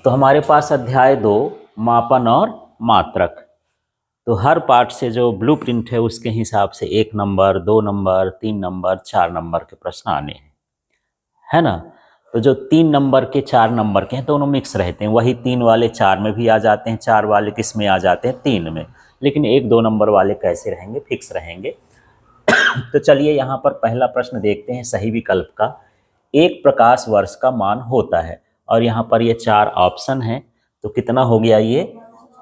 तो हमारे पास अध्याय 2 मापन और मात्रक। तो हर पार्ट से जो ब्लूप्रिंट है उसके हिसाब से 1 नंबर, 2 नंबर, 3 नंबर, 4 नंबर के प्रश्न आने हैं, है ना। तो जो 3 नंबर के 4 नंबर के हैं दोनों मिक्स रहते हैं, वही 3 वाले 4 में भी आ जाते हैं, 4 वाले किस में आ जाते हैं, 3 में। लेकिन 1-2 नंबर वाले कैसे रहेंगे, फिक्स रहेंगे। तो चलिए यहाँ पर पहला प्रश्न देखते हैं सही विकल्प का। एक प्रकाश वर्ष का मान होता है, और यहाँ पर ये 4 ऑप्शन हैं। तो कितना हो गया ये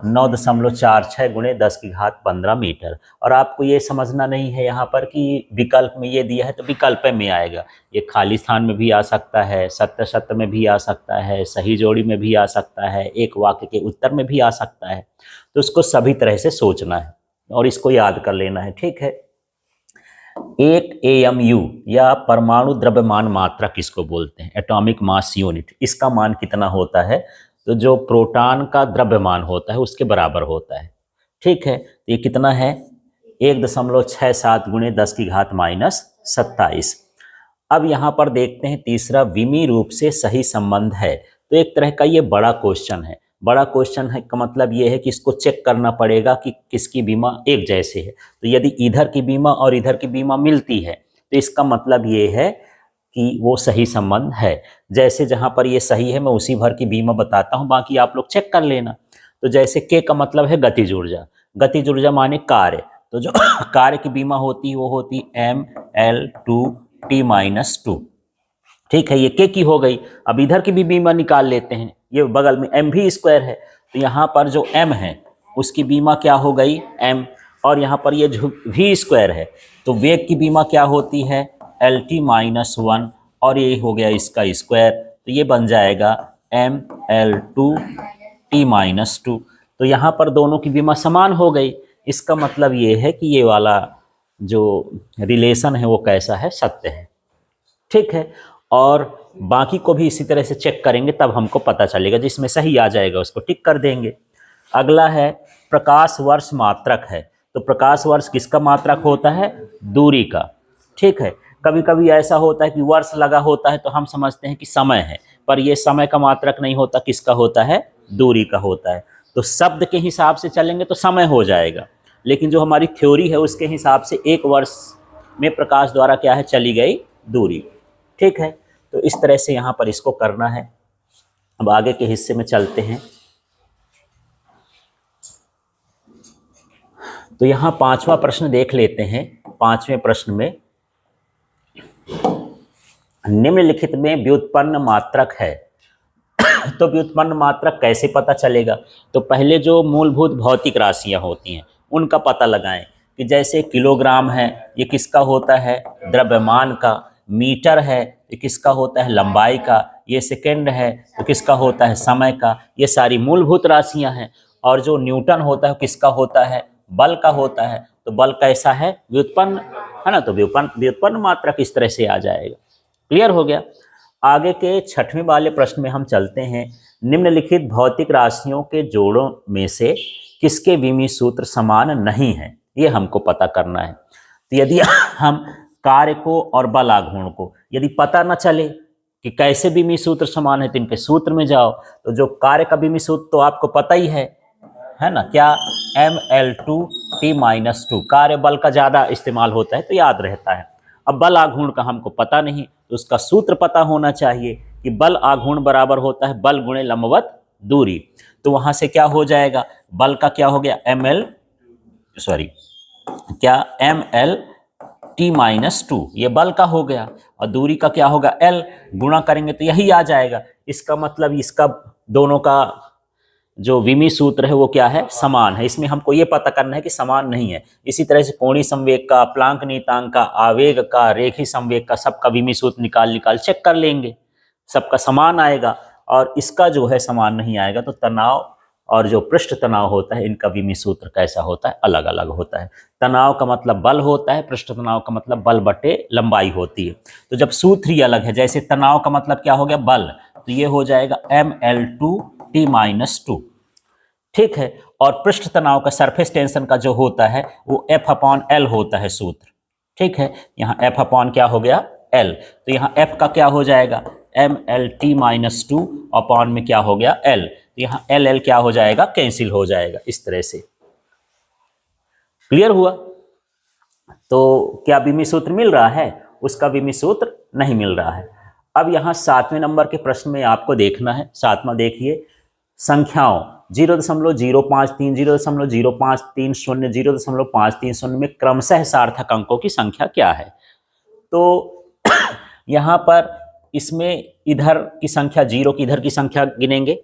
9.46 गुणे 10 की घात 15 मीटर। और आपको ये समझना नहीं है यहाँ पर कि विकल्प में ये दिया है तो विकल्प में आएगा। ये खाली स्थान में भी आ सकता है, सत्य सत्य में भी आ सकता है, सही जोड़ी में भी आ सकता है, एक वाक्य के उत्तर में भी आ सकता है। तो इसको सभी तरह से सोचना है और इसको याद कर लेना है, ठीक है। एक AMU या परमाणु द्रव्यमान मात्रा किसको बोलते हैं, एटॉमिक मास यूनिट। इसका मान कितना होता है, तो जो प्रोटॉन का द्रव्यमान होता है उसके बराबर होता है, ठीक है। तो ये कितना है 1.67 गुणे 10 की घात -27। अब यहाँ पर देखते हैं तीसरा, विमी रूप से सही संबंध है। तो एक तरह का ये बड़ा क्वेश्चन है। बड़ा क्वेश्चन है का मतलब ये है कि इसको चेक करना पड़ेगा कि किसकी बीमा एक जैसे है। तो यदि इधर की बीमा और इधर की बीमा मिलती है तो इसका मतलब ये है कि वो सही संबंध है। जैसे जहाँ पर ये सही है मैं उसी भर की बीमा बताता हूँ, बाकी आप लोग चेक कर लेना। तो जैसे के का मतलब है गतिज ऊर्जा, गतिज ऊर्जा माने कार्य। तो जो कार्य की बीमा होती है वो होती mL2T-2, ठीक है। ये के की हो गई। अब इधर की भी बीमा निकाल लेते हैं, ये बगल में mv² है। तो यहाँ पर जो m है उसकी बीमा क्या हो गई m, और यहाँ पर ये जो v² है तो वेग की बीमा क्या होती है LT-1, और ये हो गया इसका स्क्वायर। तो ये बन जाएगा mL2T-2। तो यहाँ पर दोनों की बीमा समान हो गई। इसका मतलब ये है कि ये वाला जो रिलेशन है वो कैसा है, सत्य है, ठीक है। और बाकी को भी इसी तरह से चेक करेंगे तब हमको पता चलेगा, जिसमें सही आ जाएगा उसको टिक कर देंगे। अगला है प्रकाश वर्ष मात्रक है। तो प्रकाश वर्ष किसका मात्रक होता है, दूरी का, ठीक है। कभी कभी ऐसा होता है कि वर्ष लगा होता है तो हम समझते हैं कि समय है, पर यह समय का मात्रक नहीं होता, किसका होता है, दूरी का होता है। तो शब्द के हिसाब से चलेंगे तो समय हो जाएगा, लेकिन जो हमारी थ्योरी है उसके हिसाब से 1 वर्ष में प्रकाश द्वारा क्या है, चली गई दूरी, ठीक है। तो इस तरह से यहाँ पर इसको करना है। अब आगे के हिस्से में चलते हैं। तो यहाँ 5वां प्रश्न देख लेते हैं। 5वें प्रश्न में निम्नलिखित में व्युत्पन्न मात्रक है। तो व्युत्पन्न मात्रक कैसे पता चलेगा, तो पहले जो मूलभूत भौतिक राशियां होती हैं उनका पता लगाएं कि जैसे किलोग्राम है ये किसका होता है, द्रव्यमान का। मीटर है ये किसका होता है, लंबाई का। ये सेकंड है तो किसका होता है, समय का। ये सारी मूलभूत राशियां हैं। और जो न्यूटन होता है किसका होता है, बल का होता है। तो बल कैसा है, व्युत्पन्न है ना। तो व्युत्पन्न मात्रक इस तरह से आ जाएगा। क्लियर हो गया। आगे के 6वें वाले प्रश्न में हम चलते हैं। निम्नलिखित भौतिक राशियों के जोड़ों में से किसके विमी सूत्र समान नहीं है, ये हमको पता करना है। तो यदि हम कार्य को और बल आघूर्ण को यदि पता न चले कि कैसे विमी सूत्र समान है तो इनके सूत्र में जाओ। तो जो कार्य का विमी सूत्र तो आपको पता ही है ना, क्या mL2T-2। कार्य बल का ज़्यादा इस्तेमाल होता है तो याद रहता है। अब बल आघूर्ण का हमको पता नहीं तो उसका सूत्र पता होना चाहिए कि बल आघूर्ण बराबर होता है बल गुणे लंबवत दूरी। तो वहाँ से क्या हो जाएगा, बल का क्या हो गया mL2, ये बल का हो गया, और दूरी का क्या होगा L, गुणा करेंगे तो यही आ जाएगा। इसका मतलब इसका दोनों का जो विमी सूत्र है वो क्या है, समान है। इसमें हमको ये पता करना है कि समान नहीं है। इसी तरह से कोणीय संवेग का, प्लांक नियतांक का, आवेग का, रेखीय संवेग का, सबका विमी सूत्र निकाल चेक कर लेंगे, सबका समान आएगा। और इसका जो है समान नहीं आएगा तो तनाव और जो पृष्ठ तनाव होता है इनका विमी सूत्र कैसा होता है, अलग अलग होता है। तनाव का मतलब बल होता है, पृष्ठ तनाव का मतलब बल बटे लंबाई होती है। तो जब सूत्र ही अलग है, जैसे तनाव का मतलब क्या हो गया, बल, तो ये हो जाएगा mL2T-2, ठीक है। और पृष्ठ तनाव का, सरफेस टेंशन का जो होता है वो F/L होता है सूत्र, ठीक है। यहाँ F/ क्या हो गया, L। तो यहाँ F का क्या हो जाएगा MLT माइनस 2 अपॉन में क्या हो गया L, तो यहाँ LL क्या हो जाएगा, कैंसिल हो जाएगा इस तरह से। क्लियर हुआ? तो क्या विमी सूत्र मिल रहा है? उसका विमी सूत्र नहीं मिल रहा है। अब यहाँ 7वें नंबर के प्रश्न में आपको देखना है। 7वां देखिए, संख्याओं 0.053, 0.0530, 0.530 में क्रमशः सार्थक अंकों की संख्या क्या है? तो यहाँ पर इसमें इधर की संख्या जीरो की इधर की संख्या गिनेंगे,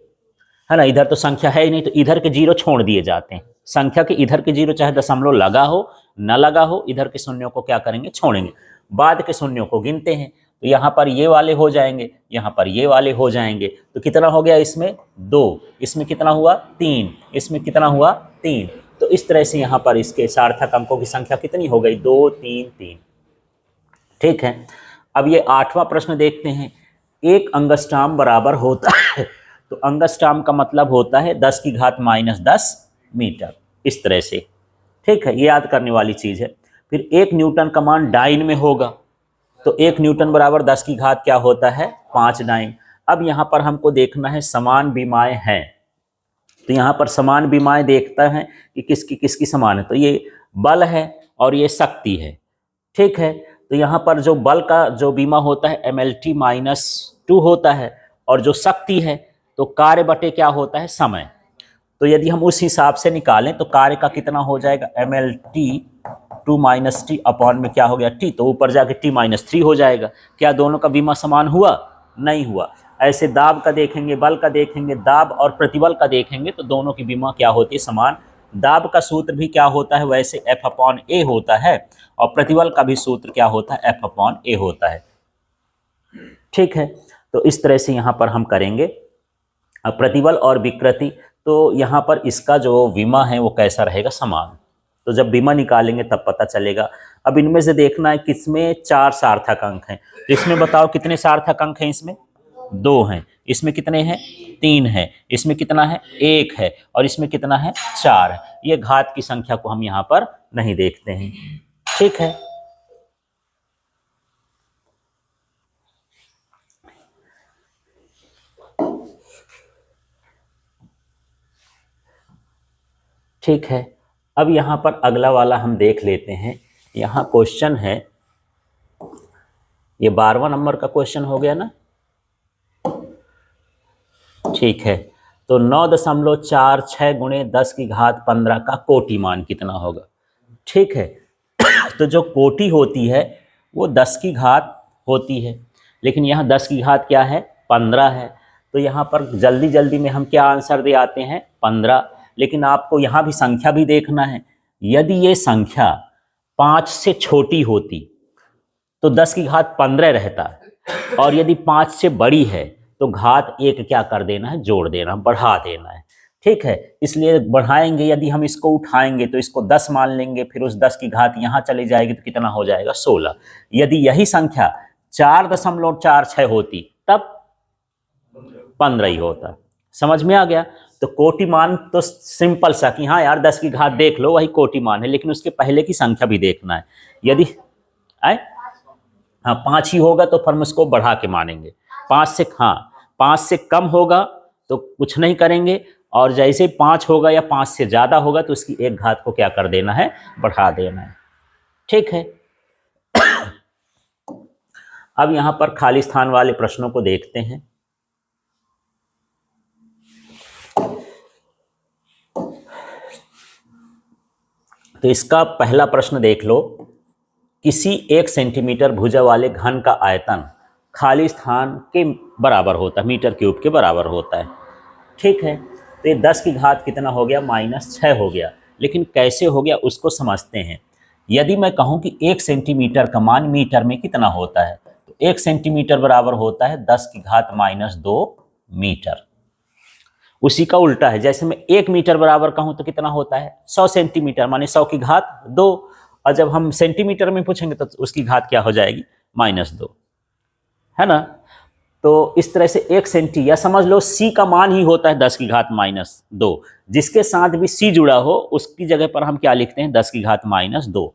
है ना। इधर तो संख्या है ही नहीं, तो इधर के जीरो छोड़ दिए जाते हैं। संख्या के इधर के जीरो चाहे दशमलव लगा हो न लगा हो, इधर के शून्यों को क्या करेंगे, छोड़ेंगे। बाद के शून्यों को गिनते हैं, तो यहाँ पर ये वाले हो जाएंगे, यहाँ पर ये वाले हो जाएंगे। तो कितना हो गया इसमें 2, इसमें कितना हुआ 3, इसमें कितना हुआ 3। तो इस तरह से यहाँ पर इसके सार्थक अंकों की संख्या कितनी हो गई, 2 3 3। ठीक है। अब ये 8वां प्रश्न देखते हैं। एक अंगस्टाम बराबर होता है, तो अंगस्टाम का मतलब होता है 10 की घात -10 मीटर, इस तरह से। ठीक है, ये याद करने वाली चीज है। फिर 1 न्यूटन का मान डाइन में होगा, तो 1 न्यूटन बराबर 10 की घात क्या होता है, 5 डाइन। अब यहाँ पर हमको देखना है समान विमाएं हैं, तो यहाँ पर समान विमाएं देखता है कि किसकी किसकी समान है। तो ये बल है और ये शक्ति है। ठीक है, तो यहाँ पर जो बल का जो बीमा होता है MLT -2 होता है, और जो शक्ति है तो कार्य बटे क्या होता है, समय। तो यदि हम उस हिसाब से निकालें तो कार्य का कितना हो जाएगा, MLT 2 - T अपॉन में क्या हो गया T, तो ऊपर जाके T -3 हो जाएगा। क्या दोनों का बीमा समान हुआ? नहीं हुआ। ऐसे दाब का देखेंगे, बल का देखेंगे, दाब और प्रतिबल का देखेंगे तो दोनों की बीमा क्या होती है, समान। दाब का सूत्र भी क्या होता है, वैसे F/A होता है, और प्रतिबल का भी सूत्र क्या होता है, F/A होता है। ठीक है, तो इस तरह से यहाँ पर हम करेंगे। अब प्रतिबल और विकृति, तो यहाँ पर इसका जो विमा है वो कैसा रहेगा, समान। तो जब विमा निकालेंगे तब पता चलेगा। अब इनमें से देखना है किसमें 4 सार्थक अंक हैं, तो इसमें बताओ कितने सार्थक अंक हैं, इसमें 2 हैं, इसमें कितने हैं 3 है, इसमें कितना है 1 है, और इसमें कितना है 4 है। ये घात की संख्या को हम यहाँ पर नहीं देखते हैं। ठीक है, ठीक है। अब यहाँ पर अगला वाला हम देख लेते हैं। यहाँ क्वेश्चन है, ये 12वां नंबर का क्वेश्चन हो गया ना। ठीक है, तो 9.46 गुणे 10 की घात 15 का कोटि मान कितना होगा। ठीक है, तो जो कोटि होती है वो 10 की घात होती है, लेकिन यहाँ 10 की घात क्या है, 15 है। तो यहाँ पर जल्दी जल्दी में हम क्या आंसर दे आते हैं, 15। लेकिन आपको यहाँ भी संख्या भी देखना है। यदि ये संख्या 5 से छोटी होती तो 10 की घात 15 रहता, और यदि 5 से बड़ी है तो घात 1 क्या कर देना है, जोड़ देना, बढ़ा देना है। ठीक है, इसलिए बढ़ाएंगे, यदि हम इसको उठाएंगे तो इसको 10 मान लेंगे, फिर उस 10 की घात यहाँ चली जाएगी तो कितना हो जाएगा, 16। यदि यही संख्या 4.46 होती तब 15 ही होता। समझ में आ गया? तो कोटि मान तो सिंपल सा कि हाँ यार 10 की घात देख लो, वही कोटि मान है, लेकिन उसके पहले की संख्या भी देखना है। यदि हाँ 5 ही होगा तो फिर हम उसको बढ़ा के मानेंगे। 5 से कम होगा तो कुछ नहीं करेंगे, और जैसे 5 होगा या 5 से ज़्यादा होगा तो उसकी एक घात को क्या कर देना है, बढ़ा देना है। ठीक है, अब यहाँ पर खाली स्थान वाले प्रश्नों को देखते हैं। तो इसका पहला प्रश्न देख लो। किसी 1 सेंटीमीटर भुजा वाले घन का आयतन खाली स्थान के बराबर होता है, मीटर क्यूब के बराबर होता है। ठीक है, तो ये 10 की घात कितना हो गया, -6 हो गया। लेकिन कैसे हो गया उसको समझते हैं। यदि मैं कहूँ कि 1 सेंटीमीटर का मान मीटर में कितना होता है, तो 1 सेंटीमीटर बराबर होता है 10 की घात -2 मीटर। उसी का उल्टा है, जैसे मैं 1 मीटर बराबर कहूँ तो कितना होता है, 100 सेंटीमीटर, माने 100 की घात 2। और जब हम सेंटीमीटर में पूछेंगे तो उसकी घात क्या हो जाएगी, -2, है ना। तो इस तरह से 1 सेंटी, या समझ लो c का मान ही होता है 10 की घात -2। जिसके साथ भी c जुड़ा हो उसकी जगह पर हम क्या लिखते हैं, 10 की घात -2।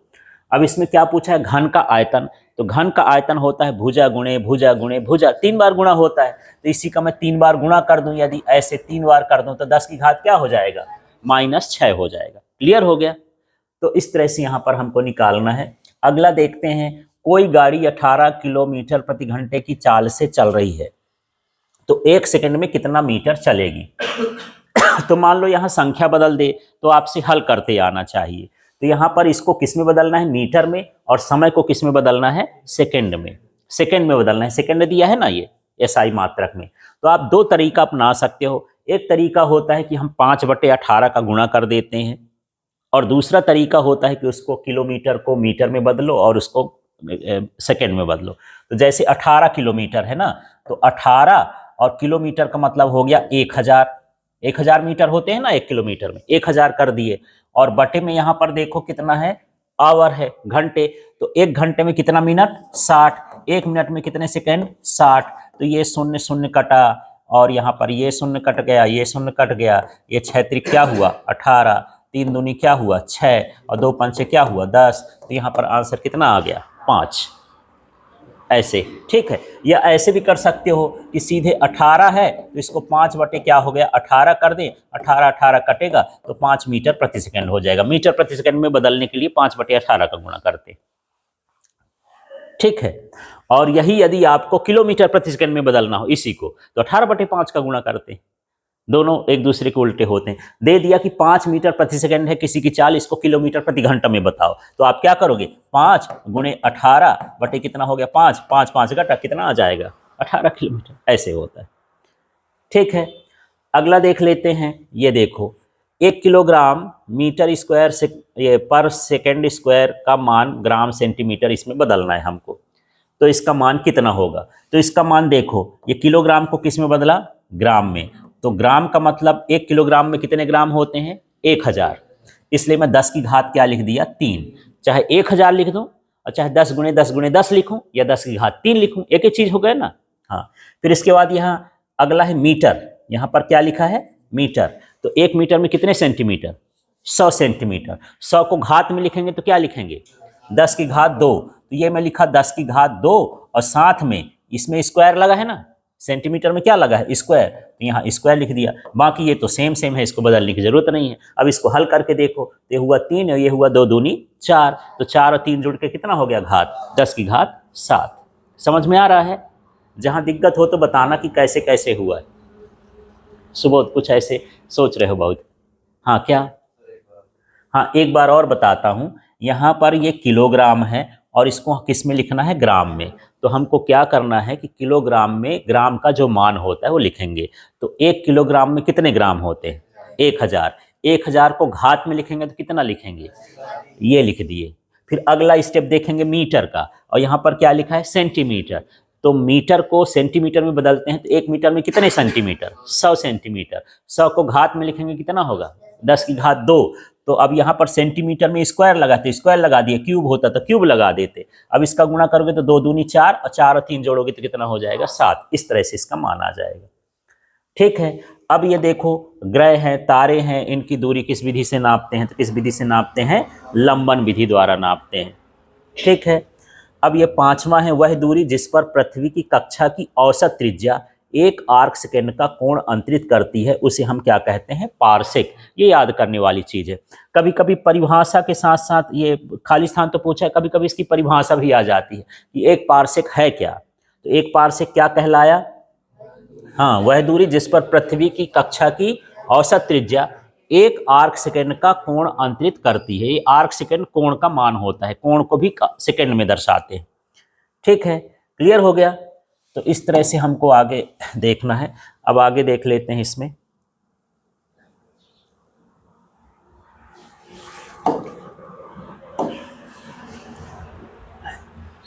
अब इसमें क्या पूछा है, घन का आयतन, तो घन का आयतन होता है भुजा गुणे भुजा गुणे भुजा, 3 बार गुणा होता है। तो इसी का मैं 3 बार गुणा कर दूं, यदि ऐसे 3 बार कर दूं तो 10 की घात क्या हो जाएगा, -6 हो जाएगा। क्लियर हो गया। तो इस तरह से यहां पर हमको निकालना है। अगला देखते हैं, कोई गाड़ी 18 किलोमीटर प्रति घंटे की चाल से चल रही है, तो 1 सेकंड में कितना मीटर चलेगी। तो मान लो यहाँ संख्या बदल दे, तो आपसे हल करते आना चाहिए। तो यहाँ पर इसको किस में बदलना है, मीटर में, और समय को किस में बदलना है, सेकंड में। सेकंड में बदलना है, सेकंड दिया है ना ये एसआई मात्रक में। तो आप 2 तरीका अपना सकते हो। एक तरीका होता है कि हम 5/18 का गुणा कर देते हैं, और दूसरा तरीका होता है कि उसको किलोमीटर को मीटर में बदलो और उसको सेकंड में बदलो। तो जैसे 18 किलोमीटर है ना, तो 18 और किलोमीटर का मतलब हो गया 1000। 1000 मीटर होते हैं ना 1 किलोमीटर में, 1000 कर दिए। और बटे में यहाँ पर देखो कितना है, आवर है, घंटे। तो 1 घंटे में कितना मिनट, 60। 1 मिनट में कितने सेकंड, 60। तो ये 0 0 कटा, और यहाँ पर ये 0 कट गया, ये 0 कट गया, ये 6 त्रिक क्या हुआ 18, 3 दूनी क्या हुआ 6, और 2 पंचे क्या हुआ 10। तो यहाँ पर आंसर कितना आ गया 5। ऐसे ठीक है। या ऐसे भी कर सकते हो कि सीधे 18 है तो इसको 5 बटे क्या हो गया 18 कर दें, 18 18 कटेगा तो 5 मीटर प्रति सेकंड हो जाएगा। मीटर प्रति सेकंड में बदलने के लिए 5/18 का गुणा करते, ठीक है। और यही यदि आपको किलोमीटर प्रति सेकंड में बदलना हो इसी को, तो 18/5 का गुणा करते। दोनों एक दूसरे के उल्टे होते हैं। दे दिया कि 5 मीटर प्रति सेकंड है किसी की चाल, इसको किलोमीटर प्रति घंटा में बताओ, तो आप क्या करोगे, 5 × 18 बटे कितना हो गया 5, 5 5 घटा कितना आ जाएगा 18 किलोमीटर। ऐसे होता है, ठीक है। अगला देख लेते हैं, ये देखो 1 किलोग्राम मीटर स्क्वायर से ये पर सेकंड स्क्वायर का मान ग्राम सेंटीमीटर इसमें बदलना है हमको। तो इसका मान कितना होगा, तो इसका मान देखो, ये किलोग्राम को किस में बदला, ग्राम में। तो ग्राम का मतलब 1 किलोग्राम में कितने ग्राम होते हैं 1000, इसलिए मैं 10 की घात क्या लिख दिया 3। चाहे 1000 लिख दूं और चाहे 10 × 10 × 10 लिखूं या 10 की घात 3 लिखूं, एक ही चीज हो गया ना। हाँ, फिर इसके बाद यहाँ अगला है मीटर। यहाँ पर क्या लिखा है मीटर। तो 1 मीटर में कितने सेंटीमीटर, 100 सेंटीमीटर। 100 को घात में लिखेंगे तो क्या लिखेंगे 10 की घात 2। तो ये मैं लिखा 10 की घात 2, और साथ में इसमें स्क्वायर लगा है ना, सेंटीमीटर में क्या लगा है स्क्वायर, तो यहाँ स्क्वायर लिख दिया। बाकी ये तो सेम सेम है, इसको बदलने की जरूरत नहीं है। अब इसको हल करके देखो, तो ये हुआ 3 और ये हुआ 2 दूनी 4। तो 4 और 3 जुड़ के कितना हो गया घात, 10 की घात 7। समझ में आ रहा है। जहाँ दिक्कत हो तो बताना कि कैसे कैसे हुआ है। सुबोध कुछ ऐसे सोच रहे हो बहुत, हाँ क्या, हाँ एक बार और बताता हूँ। यहाँ पर ये किलोग्राम है और इसको किस में लिखना है, ग्राम में। तो हमको क्या करना है कि किलोग्राम में ग्राम का जो मान होता है वो लिखेंगे। तो 1 किलोग्राम में कितने ग्राम होते हैं 1000। 1000 को घात में लिखेंगे तो कितना लिखेंगे, ये लिख दिए। फिर अगला स्टेप देखेंगे मीटर का, और यहाँ पर क्या लिखा है सेंटीमीटर। तो मीटर को सेंटीमीटर में बदलते हैं, तो 1 मीटर में कितने सेंटीमीटर 100 सेंटीमीटर। 100 को घात में लिखेंगे कितना होगा 10 की घात 2। तो अब यहाँ पर सेंटीमीटर में स्क्वायर लगाते, स्क्वायर लगा दिए, क्यूब होता तो क्यूब लगा देते। अब इसका गुणा करोगे तो 2 दूनी 4, और 4 और 3 जोड़ोगे तो कितना हो जाएगा 7। इस तरह से इसका मान आ जाएगा, ठीक है। अब ये देखो ग्रह हैं, तारे हैं, इनकी दूरी किस विधि से नापते हैं, तो किस विधि से नापते हैं, लंबन विधि द्वारा नापते हैं, ठीक है। अब ये 5वां है, वह दूरी जिस पर पृथ्वी की कक्षा की औसत त्रिज्या 1 आर्क सेकेंड का कोण अंतरित करती है, उसे हम क्या कहते हैं, पारसेक। ये याद करने वाली चीज है। कभी कभी परिभाषा के साथ साथ ये खाली स्थान तो पूछा है, कभी कभी इसकी परिभाषा भी आ जाती है कि 1 पारसेक है क्या। तो 1 पारसेक क्या कहलाया, हाँ वह दूरी जिस पर पृथ्वी की कक्षा की औसत त्रिज्या 1 आर्क सेकेंड का कोण अंतरित करती है। ये आर्क सेकेंड कोण का मान होता है, कोण को भी सेकेंड में दर्शाते हैं, ठीक है। क्लियर हो गया। तो इस तरह से हमको आगे देखना है। अब आगे देख लेते हैं इसमें,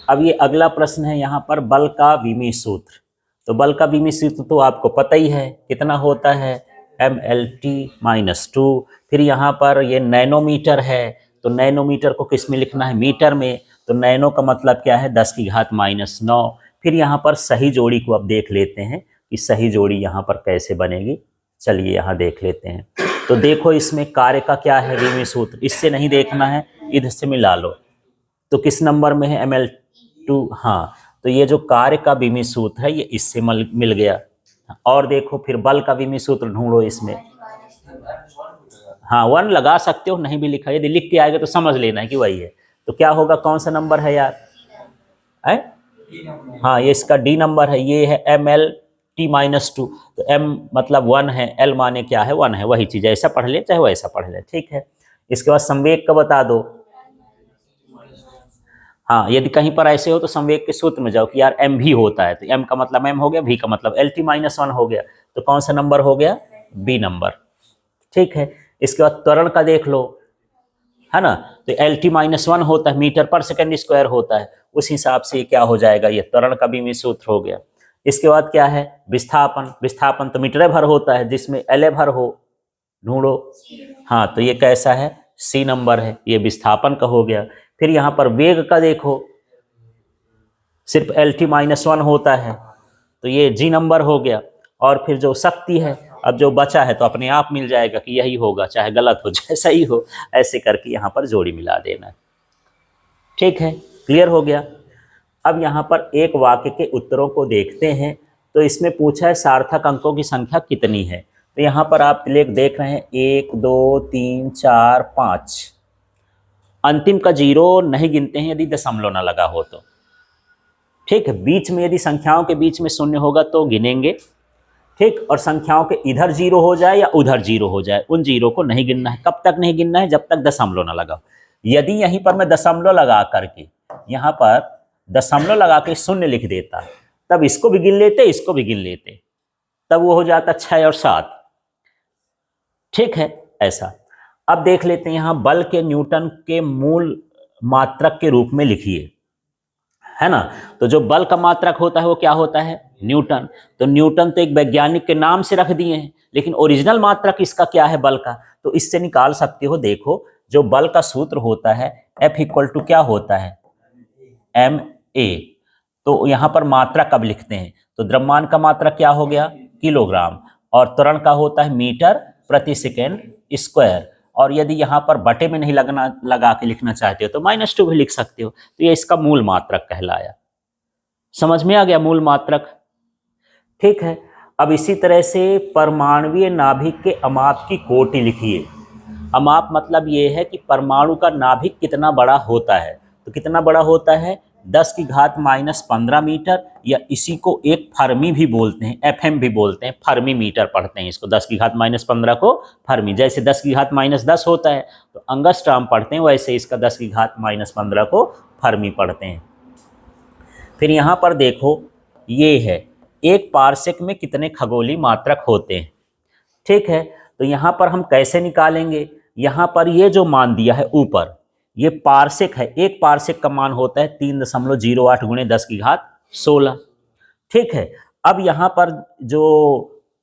अब ये अगला प्रश्न है यहाँ पर बल का विमीय सूत्र। तो बल का विमीय सूत्र तो आपको पता ही है, कितना होता है mLT-2। फिर यहाँ पर ये नैनोमीटर है, तो नैनोमीटर को किस में लिखना है, मीटर में। तो नैनो का मतलब क्या है 10 की घात -9। फिर यहाँ पर सही जोड़ी को अब देख लेते हैं कि सही जोड़ी यहाँ पर कैसे बनेगी। चलिए यहाँ देख लेते हैं। तो देखो इसमें कार्य का क्या है विमीय सूत्र, इससे नहीं देखना है, इधर से मिला लो। तो किस नंबर में है टू, हाँ, तो ये जो कार्य का विमीय सूत्र है ये इससे मिल गया। और देखो फिर बल का विमीय सूत्र ढूंढो इसमें। हाँ 1 लगा सकते हो, नहीं भी लिखा, यदि लिख के आएगा तो समझ लेना है कि वही है। तो क्या होगा, कौन सा नंबर है यार, है? हाँ ये इसका डी नंबर है, ये है ML-T-2। तो M मतलब 1 है, L माने क्या है, 1 है, वही चीज, ऐसा पढ़ ले चाहे वैसा पढ़ ले, ठीक है। इसके बाद संवेग का बता दो। हाँ यदि कहीं पर ऐसे हो तो संवेग के सूत्र में जाओ कि यार m भी होता है, तो m का मतलब m हो गया, v का मतलब L-T-1 हो गया, तो कौन सा नंबर हो गया, b नंबर, ठीक है। इसके बाद त्वरण का देख लो, है ना, तो L-T-1 होता है, मीटर पर सेकंड स्क्वायर होता है, उस हिसाब से क्या हो जाएगा, ये त्वरण का भी सूत्र हो गया। इसके बाद क्या है, विस्थापन, विस्थापन तो मीटर भर होता है, जिसमें L भर हो, ढूंढो। हाँ तो ये कैसा है, C नंबर है, ये विस्थापन का हो गया। फिर यहां पर वेग का देखो, सिर्फ L-T-1 होता है, तो ये G नंबर हो गया। और फिर जो शक्ति है, अब जो बचा है तो अपने आप मिल जाएगा कि यही होगा, चाहे गलत हो चाहे सही हो, ऐसे करके यहाँ पर जोड़ी मिला देना, ठीक है, क्लियर हो गया। अब यहाँ पर एक वाक्य के उत्तरों को देखते हैं। तो इसमें पूछा है सार्थक अंकों की संख्या कितनी है, तो यहाँ पर आप देख रहे हैं 1 2 3 4 5, अंतिम का 0 नहीं गिनते हैं यदि दशमलव ना लगा हो तो, ठीक है। बीच में यदि संख्याओं के बीच में शून्य होगा तो गिनेंगे, ठीक। और संख्याओं के इधर 0 हो जाए या उधर 0 हो जाए, उन 0 को नहीं गिनना है। कब तक नहीं गिनना है, जब तक दशमलव ना लगा। यदि यहीं पर मैं दशमलव लगा करके यहाँ पर दशमलव लगा के शून्य लिख देता, तब इसको भी गिन लेते, इसको भी गिन लेते, तब वो हो जाता 6 और 7, ठीक है, ऐसा। अब देख लेते हैं यहाँ बल के न्यूटन के मूल मात्रक के रूप में लिखिए, है ना। तो जो बल का मात्रक होता है वो क्या होता है, न्यूटन। तो न्यूटन तो एक वैज्ञानिक के नाम से रख दिए हैं, लेकिन ओरिजिनल मात्रक इसका क्या है, बल का, तो इससे निकाल सकते हो। देखो जो बल का सूत्र होता है F = क्या होता है, ma। तो यहाँ पर मात्रा कब लिखते हैं, तो द्रव्यमान का मात्रा क्या हो गया, किलोग्राम, और त्वरण का होता है मीटर प्रति सेकेंड स्क्वायर। और यदि यहाँ पर बटे में नहीं लगा के लिखना चाहते हो तो -2 भी लिख सकते हो। तो ये इसका मूल मात्रक कहलाया। समझ में आ गया मूल मात्रक, ठीक है। अब इसी तरह से परमाणुवीय नाभिक के अमाप की कोटि लिखिए। अमाप मतलब ये है कि परमाणु का नाभिक कितना बड़ा होता है, तो कितना बड़ा होता है, 10⁻⁻15 मीटर, या इसी को एक फर्मी भी बोलते हैं, FM भी बोलते हैं, फर्मी मीटर पढ़ते हैं इसको, 10⁻15 को फर्मी। जैसे 10⁻10 होता है तो अंगस्ट्राम पढ़ते हैं, वैसे इसका 10⁻15 को फर्मी पढ़ते हैं। फिर यहाँ पर देखो ये है, एक पारसेक में कितने खगोलीय मात्रक होते हैं, ठीक है। तो यहाँ पर हम कैसे निकालेंगे, यहाँ पर ये जो मान दिया है ऊपर, ये पारसेक है, एक पारसेक का मान होता है 3.08 × 10⁻16, ठीक है। अब यहाँ पर जो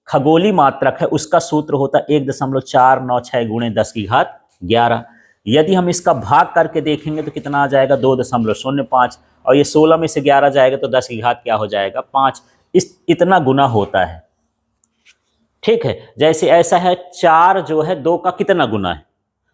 खगोलीय मात्रक है उसका सूत्र होता है 1.496 × 10⁻11। यदि हम इसका भाग करके देखेंगे तो कितना आ जाएगा, 2.05, और ये 16 में से 11 जाएगा तो 10 की घात क्या हो जाएगा, 5। इतना गुना होता है, ठीक है। जैसे ऐसा है 4 जो है 2 का कितना गुना है,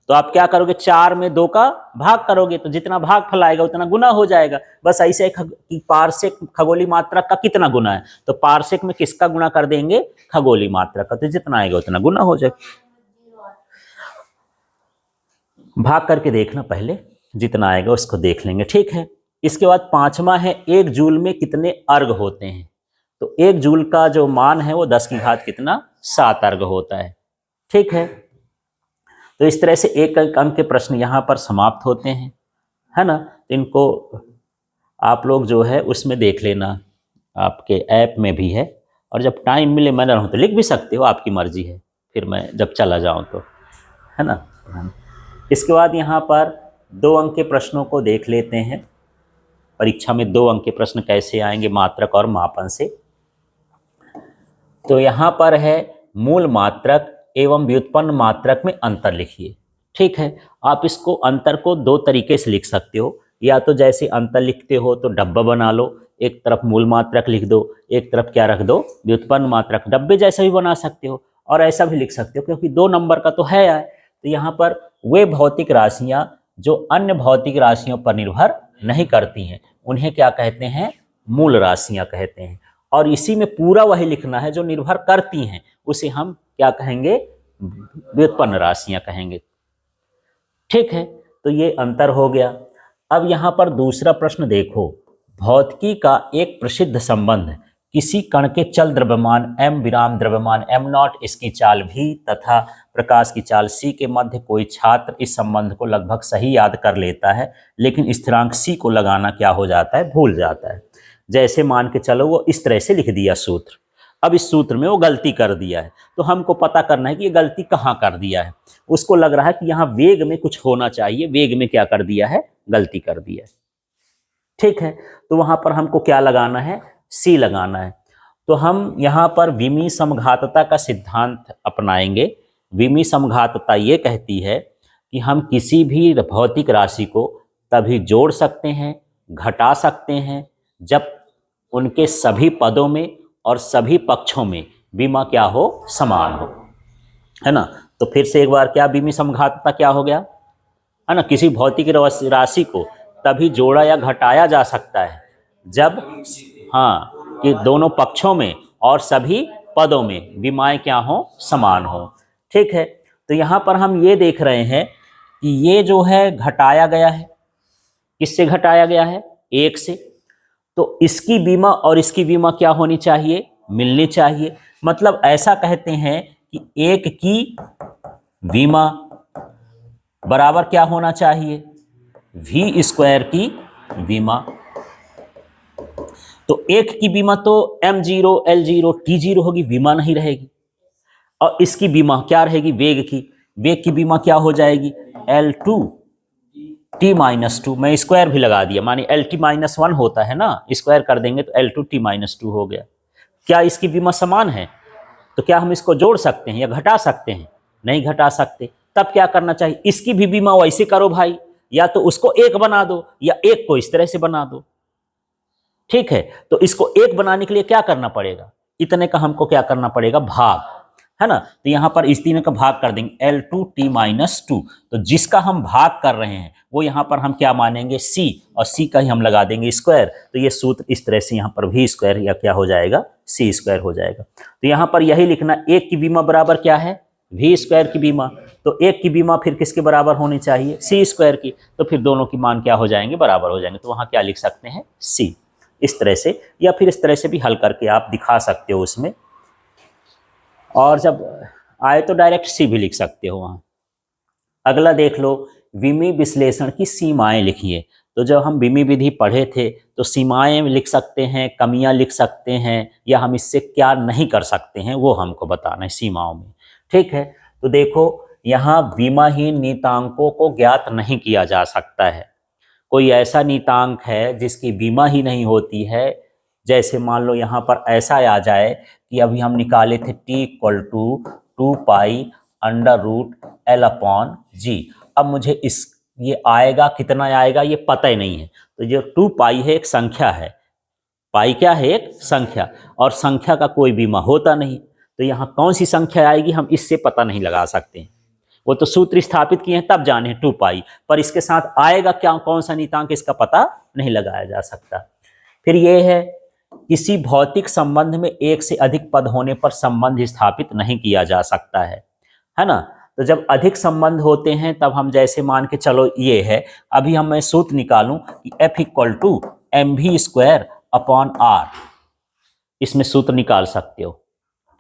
तो आप क्या करोगे, 4 में 2 का भाग करोगे, तो जितना भाग फैलाएगा उतना गुना हो जाएगा। बस ऐसे कि पारसेक खगोलीय मात्रक का कितना गुना है, तो पारसेक में किसका गुना कर देंगे, खगोलीय मात्रक का, तो जितना आएगा उतना गुना हो जाएगा। भाग करके देखना पहले, जितना आएगा उसको देख लेंगे, ठीक है। इसके बाद 5वां है, 1 जूल में कितने अर्घ होते हैं, तो 1 जूल का जो मान है वो 10 की घात कितना, 7 अर्घ होता है, ठीक है। तो इस तरह से एक अंक के प्रश्न यहाँ पर समाप्त होते हैं, है ना। इनको आप लोग जो है उसमें देख लेना, आपके ऐप में भी है, और जब टाइम मिले मैं रहूँ तो लिख भी सकते हो, आपकी मर्जी है, फिर मैं जब चला जाऊँ तो, है ना। इसके बाद यहाँ पर 2 अंक के प्रश्नों को देख लेते हैं। परीक्षा में 2 अंक के प्रश्न कैसे आएंगे, मात्रक और मापन से। तो यहाँ पर है मूल मात्रक एवं व्युत्पन्न मात्रक में अंतर लिखिए, ठीक है। आप इसको अंतर को 2 तरीके से लिख सकते हो, या तो जैसे अंतर लिखते हो तो डब्बा बना लो, एक तरफ मूल मात्रक लिख दो, एक तरफ क्या रख दो, व्युत्पन्न मात्रक, डब्बे जैसा भी बना सकते हो, और ऐसा भी लिख सकते हो क्योंकि 2 नंबर का तो है। तो यहाँ पर वे भौतिक राशियाँ जो अन्य भौतिक राशियों पर निर्भर नहीं करती हैं उन्हें क्या कहते हैं, मूल राशियां कहते हैं। और इसी में पूरा वही लिखना है जो निर्भर करती हैं, उसे हम क्या कहेंगे, व्युत्पन्न राशियां कहेंगे। ठीक है, तो ये अंतर हो गया। अब यहां पर दूसरा प्रश्न देखो, भौतिकी का एक प्रसिद्ध संबंध, किसी कण के चल द्रव्यमान m विराम द्रव्यमान m नॉट, इसकी चाल v तथा प्रकाश की चाल c के मध्य कोई छात्र इस संबंध को लगभग सही याद कर लेता है, लेकिन स्थिरांक c को लगाना क्या हो जाता है, भूल जाता है। जैसे मान के चलो वो इस तरह से लिख दिया सूत्र, अब इस सूत्र में वो गलती कर दिया है, तो हमको पता करना है कि ये गलती कहाँ कर दिया है। उसको लग रहा है कि यहाँ वेग में कुछ होना चाहिए, वेग में क्या कर दिया है, गलती कर दिया है। ठीक है, तो वहां पर हमको क्या लगाना है, सी लगाना है। तो हम यहाँ पर विमी समघातता का सिद्धांत अपनाएंगे। विमी समघातता ये कहती है कि हम किसी भी भौतिक राशि को तभी जोड़ सकते हैं, घटा सकते हैं, जब उनके सभी पदों में और सभी पक्षों में विमा क्या हो, समान हो, है ना। तो फिर से एक बार, क्या विमी समघातता क्या हो गया, है ना, किसी भौतिक राशि को तभी जोड़ा या घटाया जा सकता है जब, हाँ, कि दोनों पक्षों में और सभी पदों में विमाएं क्या हो, समान हो। ठीक है, तो यहां पर हम ये देख रहे हैं कि ये जो है घटाया गया है, किससे घटाया गया है, एक से, तो इसकी विमा और इसकी विमा क्या होनी चाहिए, मिलनी चाहिए। मतलब ऐसा कहते हैं कि एक की विमा बराबर क्या होना चाहिए, v स्क्वायर की विमा। तो एक की विमा तो m0 L0 T0 होगी, विमा नहीं रहेगी। और इसकी विमा क्या रहेगी, वेग की, वेग की विमा क्या हो जाएगी, L2 T-2। मैं स्क्वायर भी लगा दिया, माने LT-1 होता है ना, स्क्वायर कर देंगे तो L2 T-2 हो गया। क्या इसकी विमा समान है, तो क्या हम इसको जोड़ सकते हैं या घटा सकते हैं, नहीं घटा सकते। तब क्या करना चाहिए, इसकी भी विमा वैसे करो भाई, या तो उसको एक बना दो या एक को इस तरह से बना दो। ठीक है, तो इसको एक बनाने के लिए क्या करना पड़ेगा, इतने का हमको क्या करना पड़ेगा, भाग, है ना। तो यहां पर इस तीनों का भाग कर देंगे, L2 T-2। तो जिसका हम भाग कर रहे हैं वो यहां पर हम क्या मानेंगे, C, और C का ही हम लगा देंगे स्क्वायर। तो ये सूत्र इस तरह से यहां पर V स्क्वायर या क्या हो जाएगा, C स्क्वायर हो जाएगा। तो यहां पर यही लिखना, एक की विमा बराबर क्या है, V स्क्वायर की विमा। तो एक की विमा फिर किसके बराबर होनी चाहिए, C स्क्वायर की। तो फिर दोनों की मान क्या हो जाएंगे, बराबर हो जाएंगे। तो वहां क्या लिख सकते हैं, C, इस तरह से, या फिर इस तरह से भी हल करके आप दिखा सकते हो उसमें। और जब आए तो डायरेक्ट सी भी लिख सकते हो वहां। अगला देख लो, विमी विश्लेषण की सीमाएं लिखिए। तो जब हम विमी विधि पढ़े थे तो सीमाएं लिख सकते हैं, कमियां लिख सकते हैं, या हम इससे क्या नहीं कर सकते हैं वो हमको बताना है सीमाओं में। ठीक है, तो देखो यहाँ विमाहीन नीतांकों को ज्ञात नहीं किया जा सकता है। कोई ऐसा नीतांक है जिसकी विमा ही नहीं होती है, जैसे मान लो यहाँ पर ऐसा आ जाए कि अभी हम निकाले थे t = 2 पाई √L/G। अब मुझे इस ये आएगा कितना आएगा ये पता ही नहीं है। तो जो 2 पाई है एक संख्या है, पाई क्या है, एक संख्या, और संख्या का कोई बीमा होता नहीं। तो यहाँ कौन सी संख्या आएगी हम इससे पता नहीं लगा सकते हैं। वो तो सूत्र स्थापित किए हैं तब जाने 2 पाई, पर इसके साथ आएगा क्या, कौन सा नीतांक, इसका पता नहीं लगाया जा सकता। फिर ये है, किसी भौतिक संबंध में एक से अधिक पद होने पर संबंध स्थापित नहीं किया जा सकता है ना। तो जब अधिक संबंध होते हैं तब हम जैसे मान के चलो ये है, अभी हम मैं सूत्र निकालूं कि F = mv²/r, इसमें सूत्र निकाल सकते हो।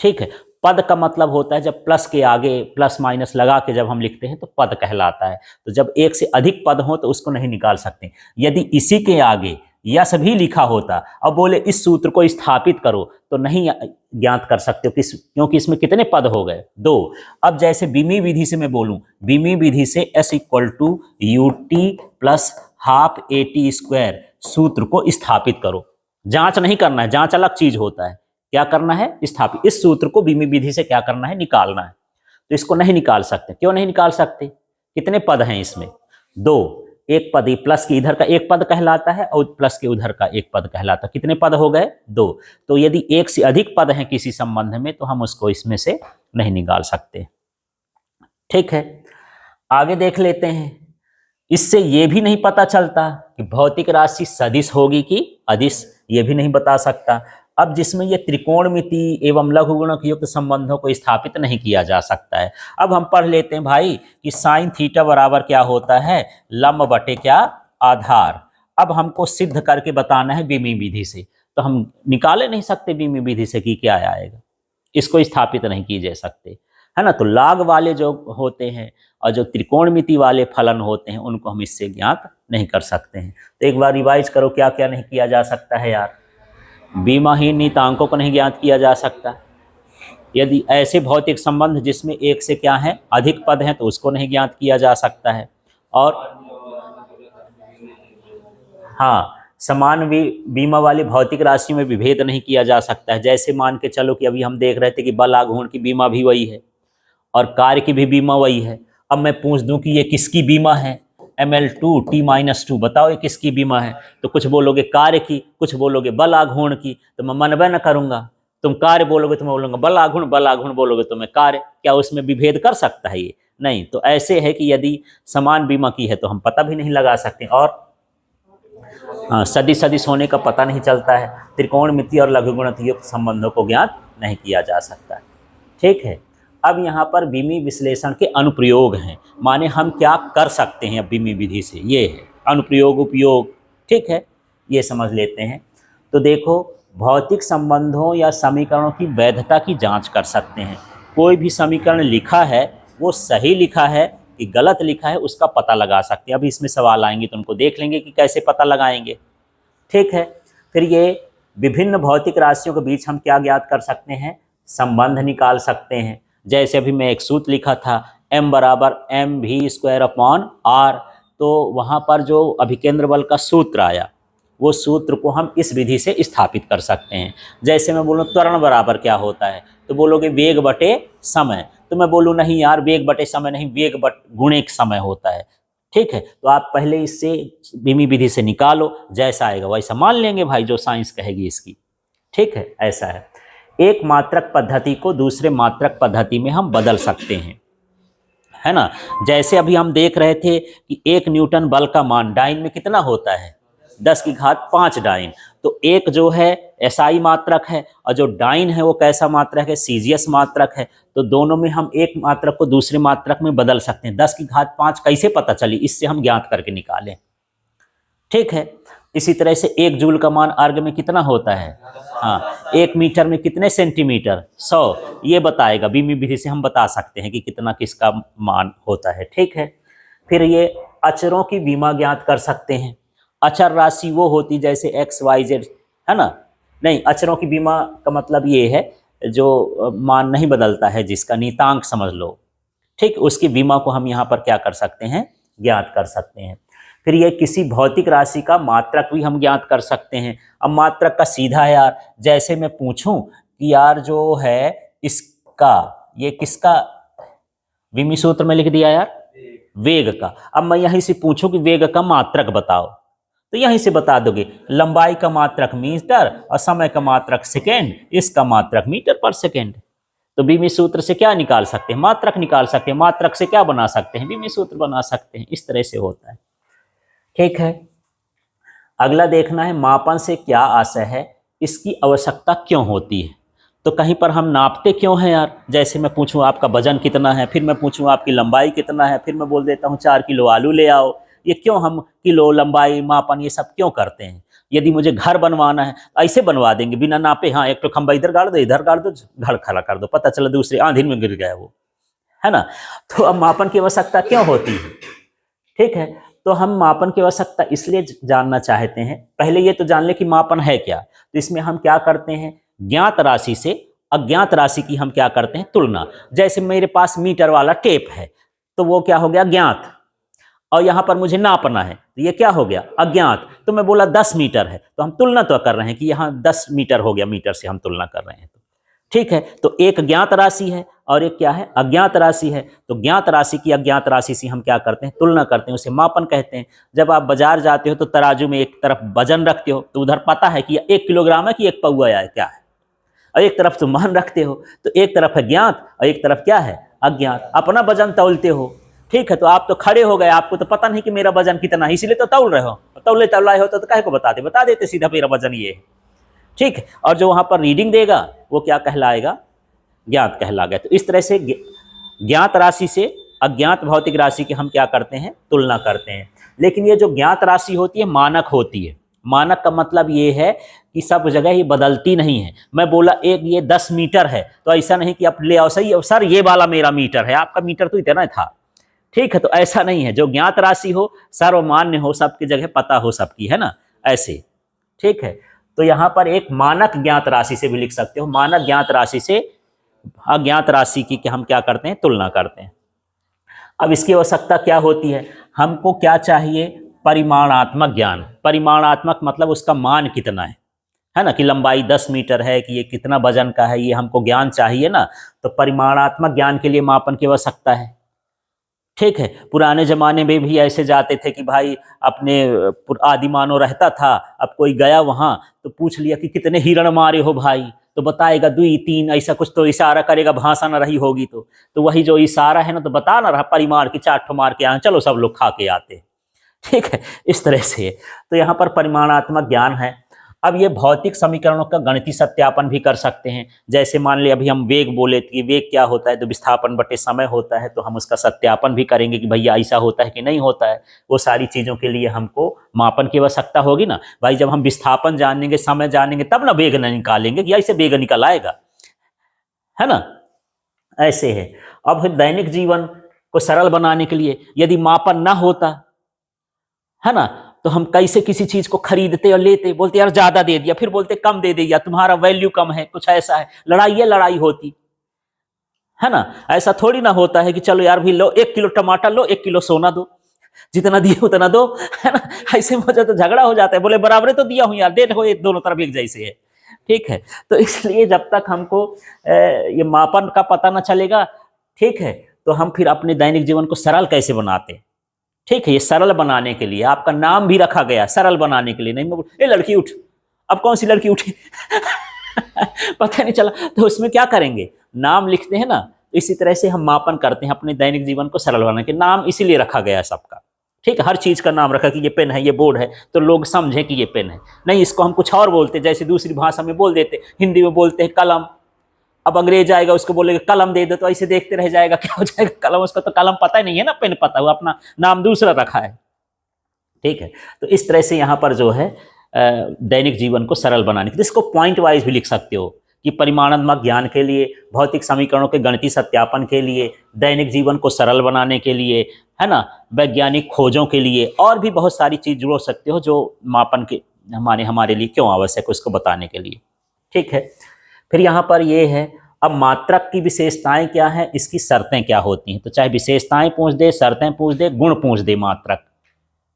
ठीक है, पद का मतलब होता है जब प्लस के आगे प्लस माइनस लगा के जब हम लिखते हैं तो पद कहलाता है। तो जब एक से अधिक पद हो तो उसको नहीं निकाल सकते। यदि इसी के आगे यश भी लिखा होता, अब बोले इस सूत्र को स्थापित करो, तो नहीं ज्ञात कर सकते हो क्योंकि इसमें कितने पद हो गए, 2। अब जैसे विमी विधि से मैं बोलूं, विमी विधि से S = ut + ½ AT² सूत्र को स्थापित करो। जांच नहीं करना है, जांच अलग चीज होता है, क्या करना है, स्थापित। इस सूत्र को विमी विधि से क्या करना है, निकालना है। तो इसको नहीं निकाल सकते, क्यों नहीं निकाल सकते, कितने पद हैं इसमें, 2। एक पद, प्लस के इधर का एक पद कहलाता है और प्लस के उधर का एक पद कहलाता है। कितने पद हो गए, 2। तो यदि एक से अधिक पद हैं किसी संबंध में तो हम उसको इसमें से नहीं निकाल सकते। ठीक है, आगे देख लेते हैं। इससे ये भी नहीं पता चलता कि भौतिक राशि सदिश होगी कि अदिश, ये भी नहीं बता सकता। अब जिसमें ये त्रिकोणमिति एवं लघुगुणक युक्त संबंधों को स्थापित नहीं किया जा सकता है, अब हम पढ़ लेते हैं भाई कि साइन थीटा बराबर क्या होता है, लंब बटे क्या, आधार। अब हमको सिद्ध करके बताना है बीमी विधि से, तो हम निकाले नहीं सकते बीमी विधि से कि क्या आएगा, इसको स्थापित नहीं किए जा सकते, है ना। तो लाग वाले जो होते हैं और जो त्रिकोणमिति वाले फलन होते हैं उनको हम इससे ज्ञात नहीं कर सकते हैं। तो एक बार रिवाइज करो क्या क्या नहीं किया जा सकता है यार। बीमाहीन नियतांकों को नहीं ज्ञात किया जा सकता। यदि ऐसे भौतिक संबंध जिसमें एक से क्या है अधिक पद हैं तो उसको नहीं ज्ञात किया जा सकता है। और हाँ, समान बीमा वाली भौतिक राशि में विभेद नहीं किया जा सकता है। जैसे मान के चलो कि अभी हम देख रहे थे कि बल आघूर्ण की बीमा भी वही है और कार्य की भी बीमा वही है। अब मैं पूछ दूं कि ये किसकी बीमा है, ml2 t-2, बताओ ये किसकी बीमा है। तो कुछ बोलोगे कार्य की, कुछ बोलोगे बल आघूर्ण की, तो मैं मनबे न करूंगा। तुम कार्य बोलोगे तो मैं बोलूंगा बल आघूर्ण बोलोगे तो मैं कार्य। क्या उसमें विभेद कर सकता है ये? नहीं। तो ऐसे है कि यदि समान बीमा की है तो हम पता भी नहीं लगा सकते, और सदिश सदिश होने का पता नहीं चलता है। त्रिकोणमिति और लघुगुणक युक्त संबंधों को ज्ञात नहीं किया जा सकता। ठीक है। अब यहाँ पर बीमी विश्लेषण के अनुप्रयोग हैं, माने हम क्या कर सकते हैं अब बीमी विधि से, ये है अनुप्रयोग उपयोग। ठीक है, ये समझ लेते हैं। तो देखो, भौतिक संबंधों या समीकरणों की वैधता की जांच कर सकते हैं। कोई भी समीकरण लिखा है वो सही लिखा है कि गलत लिखा है उसका पता लगा सकते हैं। अभी इसमें सवाल आएंगे तो उनको देख लेंगे कि कैसे पता लगाएंगे। ठीक है। फिर ये विभिन्न भौतिक राशियों के बीच हम क्या ज्ञात कर सकते हैं, संबंध निकाल सकते हैं। जैसे अभी मैं एक सूत्र लिखा था m बराबर mv²/r, तो वहाँ पर जो अभिकेंद्र बल का सूत्र आया वो सूत्र को हम इस विधि से स्थापित कर सकते हैं। जैसे मैं बोलूँ त्वरण बराबर क्या होता है, तो बोलोगे वेग बटे समय, तो मैं बोलूँ नहीं यार वेग बटे समय नहीं, वेग गुणे समय होता है। ठीक है, तो आप पहले इससे बीमी विधि से निकालो, जैसा आएगा वैसा मान लेंगे भाई, जो साइंस कहेगी इसकी। ठीक है, ऐसा है। एक मात्रक पद्धति को दूसरे मात्रक पद्धति में हम बदल सकते हैं, है ना। जैसे अभी हम देख रहे थे कि 1 न्यूटन बल का मान डाइन में कितना होता है, 10⁵ डाइन। तो एक जो है एसआई मात्रक है और जो डाइन है वो कैसा मात्रक है, सीजीएस मात्रक है। तो दोनों में हम एक मात्रक को दूसरे मात्रक में बदल सकते हैं। 10⁵ कैसे पता चली, इससे हम ज्ञात करके निकालें। ठीक है। इसी तरह से 1 जूल का मान अर्ग में कितना होता है, हाँ, 1 मीटर में कितने सेंटीमीटर, 100, ये बताएगा। बीमी विधि से हम बता सकते हैं कि कितना किसका मान होता है। ठीक है। फिर ये अचरों की बीमा ज्ञात कर सकते हैं। अचर राशि वो होती जैसे x, y, z, है ना। नहीं, अचरों की बीमा का मतलब ये है जो मान नहीं बदलता है, जिसका नियतांक समझ लो। ठीक, उसकी बीमा को हम यहाँ पर क्या कर सकते हैं, ज्ञात कर सकते हैं। फिर ये किसी भौतिक राशि का मात्रक भी हम ज्ञात कर सकते हैं। अब मात्रक का सीधा है यार, जैसे मैं पूछूं कि यार जो है इसका, ये किसका बीमी सूत्र में लिख दिया यार, वेग का। अब मैं यहीं से पूछूं कि वेग का मात्रक बताओ, तो यहीं से बता दोगे लंबाई का मात्रक मीटर और समय का मात्रक सेकेंड, इसका मात्रक मीटर पर सेकेंड। तो बीमी सूत्र से क्या निकाल सकते हैं, मात्रक निकाल सकते हैं। मात्रक से क्या बना सकते हैं, बीमी सूत्र बना सकते हैं। इस तरह से होता है। ठीक है। अगला देखना है मापन से क्या आशय है, इसकी आवश्यकता क्यों होती है। तो कहीं पर हम नापते क्यों हैं यार, जैसे मैं पूछूं आपका वजन कितना है, फिर मैं पूछूं आपकी लंबाई कितना है, फिर मैं बोल देता हूं 4 किलो आलू ले आओ। ये क्यों हम किलो, लंबाई, मापन ये सब क्यों करते हैं। यदि मुझे घर बनवाना है ऐसे बनवा देंगे बिना नापे, हाँ एक तो खंबा इधर गाड़ दो, इधर गाड़ दो, घर खड़ा कर दो, पता चला दूसरे आंधी में गिर गया वो, है ना। तो अब मापन की आवश्यकता क्यों होती है। ठीक है। तो हम मापन की आवश्यकता इसलिए जानना चाहते हैं, पहले ये तो जान ले कि मापन है क्या। तो इसमें हम क्या करते हैं, ज्ञात राशि से अज्ञात राशि की हम क्या करते हैं, तुलना। जैसे मेरे पास मीटर वाला टेप है तो वो क्या हो गया, ज्ञात, और यहाँ पर मुझे नापना है तो ये क्या हो गया, अज्ञात। तो मैं बोला 10 मीटर है, तो हम तुलना तो कर रहे हैं कि यहाँ 10 मीटर हो गया, मीटर से हम तुलना कर रहे हैं। तो ठीक है, तो एक ज्ञात राशि है और एक क्या है, अज्ञात राशि है। तो ज्ञात राशि की अज्ञात राशि से हम क्या करते हैं, तुलना करते हैं, उसे मापन कहते हैं। जब आप बाजार जाते हो तो तराजू में एक तरफ वजन रखते हो तो उधर पता है कि 1 किलोग्राम है कि 1 पौआ है, क्या है, और एक तरफ तो मान रखते हो, तो एक तरफ है ज्ञात और एक तरफ क्या है, अज्ञात। अपना वजन तौलते हो ठीक है, तो आप तो खड़े हो गए, आपको तो पता नहीं कि मेरा वजन कितना है, इसीलिए तो तौल रहे हो, तौलाए हो तो काहे को बता देते सीधा मेरा वजन ये है। ठीक है, और जो वहां पर रीडिंग देगा वो क्या कहलाएगा, ज्ञात कहला गया। तो इस तरह से ज्ञात राशि से अज्ञात भौतिक राशि की हम क्या करते हैं, तुलना करते हैं। लेकिन ये जो ज्ञात राशि होती है मानक होती है। मानक का मतलब ये है कि सब जगह ये बदलती नहीं है। मैं बोला एक ये 10 मीटर है, तो ऐसा नहीं कि आप ले आओ सही सर ये वाला मेरा मीटर है, आपका मीटर तो इतना था। ठीक है, तो ऐसा नहीं है। जो ज्ञात राशि हो, सर्वमान्य हो, सबकी जगह पता हो सबकी, है ना, ऐसे। ठीक है, तो यहां पर एक मानक ज्ञात राशि से भी लिख सकते हो, मानक ज्ञात राशि से अज्ञात राशि की हम क्या करते हैं, तुलना करते हैं। अब इसकी आवश्यकता क्या होती है, हमको क्या चाहिए, परिमाणात्मक ज्ञान। परिमाणात्मक मतलब उसका मान कितना है ना, कि लंबाई 10 मीटर है, कि ये कितना वजन का है, ये हमको ज्ञान चाहिए ना। तो परिमाणात्मक ज्ञान के लिए मापन की आवश्यकता है। ठीक है, पुराने जमाने में भी ऐसे जाते थे कि भाई अपने आदि मानव रहता था, अब कोई गया वहां तो पूछ लिया कि कितने हिरण मारे हो भाई, तो बताएगा 2 3, ऐसा कुछ तो इशारा करेगा, भाषा न रही होगी तो वही जो इशारा है ना, तो बता ना रहा परिमाण की 4 ठो मार के आए, चलो सब लोग खा के आते। ठीक है, इस तरह से तो यहाँ पर परिमाणात्मक ज्ञान है। अब ये भौतिक समीकरणों का गणितीय सत्यापन भी कर सकते हैं। जैसे मान लिया अभी हम वेग बोले कि वेग क्या होता है, तो विस्थापन बटे समय होता है, तो हम उसका सत्यापन भी करेंगे कि भैया ऐसा होता है कि नहीं होता है। वो सारी चीज़ों के लिए हमको मापन की आवश्यकता होगी ना भाई। जब हम विस्थापन जानेंगे, समय जानेंगे, तब ना वेग न निकालेंगे कि ऐसे वेग निकल आएगा, है ना, ऐसे है। अब दैनिक जीवन को सरल बनाने के लिए यदि मापन ना होता, है ना, तो हम कैसे किसी चीज को खरीदते और लेते, बोलते यार ज्यादा दे दिया, फिर बोलते कम दे दिया, तुम्हारा वैल्यू कम है, कुछ ऐसा है, लड़ाई होती, है ना। ऐसा थोड़ी ना होता है कि चलो यार भी लो 1 किलो टमाटर लो, 1 किलो सोना दो, जितना दिए उतना दो, है ना। ऐसे मुझे तो झगड़ा हो जाता है, बोले बराबर तो दिया हूं यार, दे दो, दोनों तरफ एक जैसे है। ठीक है, तो इसलिए जब तक हमको ये मापन का पता ना चलेगा, ठीक है, तो हम फिर अपने दैनिक जीवन को सरल कैसे बनाते। ठीक है, ये सरल बनाने के लिए आपका नाम भी रखा गया, सरल बनाने के लिए। नहीं ए लड़की उठ, अब कौन सी लड़की उठी पता नहीं चला, तो उसमें क्या करेंगे, नाम लिखते हैं ना। इसी तरह से हम मापन करते हैं अपने दैनिक जीवन को सरल बनाने के। नाम इसीलिए रखा गया है सबका, ठीक है, हर चीज का नाम रखा कि ये पेन है, ये बोर्ड है, तो लोग समझे कि ये पेन है। नहीं, इसको हम कुछ और बोलते, जैसे दूसरी भाषा में बोल देते, हिंदी में बोलते हैं कलम। अब अंग्रेज आएगा, उसको बोलेगा कलम दे दो, तो ऐसे देखते रह जाएगा, क्या हो जाएगा, कलम, उसको तो कलम पता ही नहीं है ना, पेन पता, हुआ अपना नाम दूसरा रखा है। ठीक है, तो इस तरह से यहाँ पर जो है दैनिक जीवन को सरल बनाने के लिए, इसको पॉइंट वाइज भी लिख सकते हो कि परिमाणात्मक ज्ञान के लिए, भौतिक समीकरणों के गणितीय सत्यापन के लिए, दैनिक जीवन को सरल बनाने के लिए, है ना, वैज्ञानिक खोजों के लिए, और भी बहुत सारी चीज जोड़ सकते हो जो मापन के हमारे लिए क्यों आवश्यक है उसको बताने के लिए। ठीक है, फिर यहाँ पर ये है, अब मात्रक की विशेषताएं क्या है, इसकी शर्तें क्या होती हैं। तो चाहे विशेषताएं पूछ दे, शर्तें पूछ दे, गुण पूछ दे मात्रक।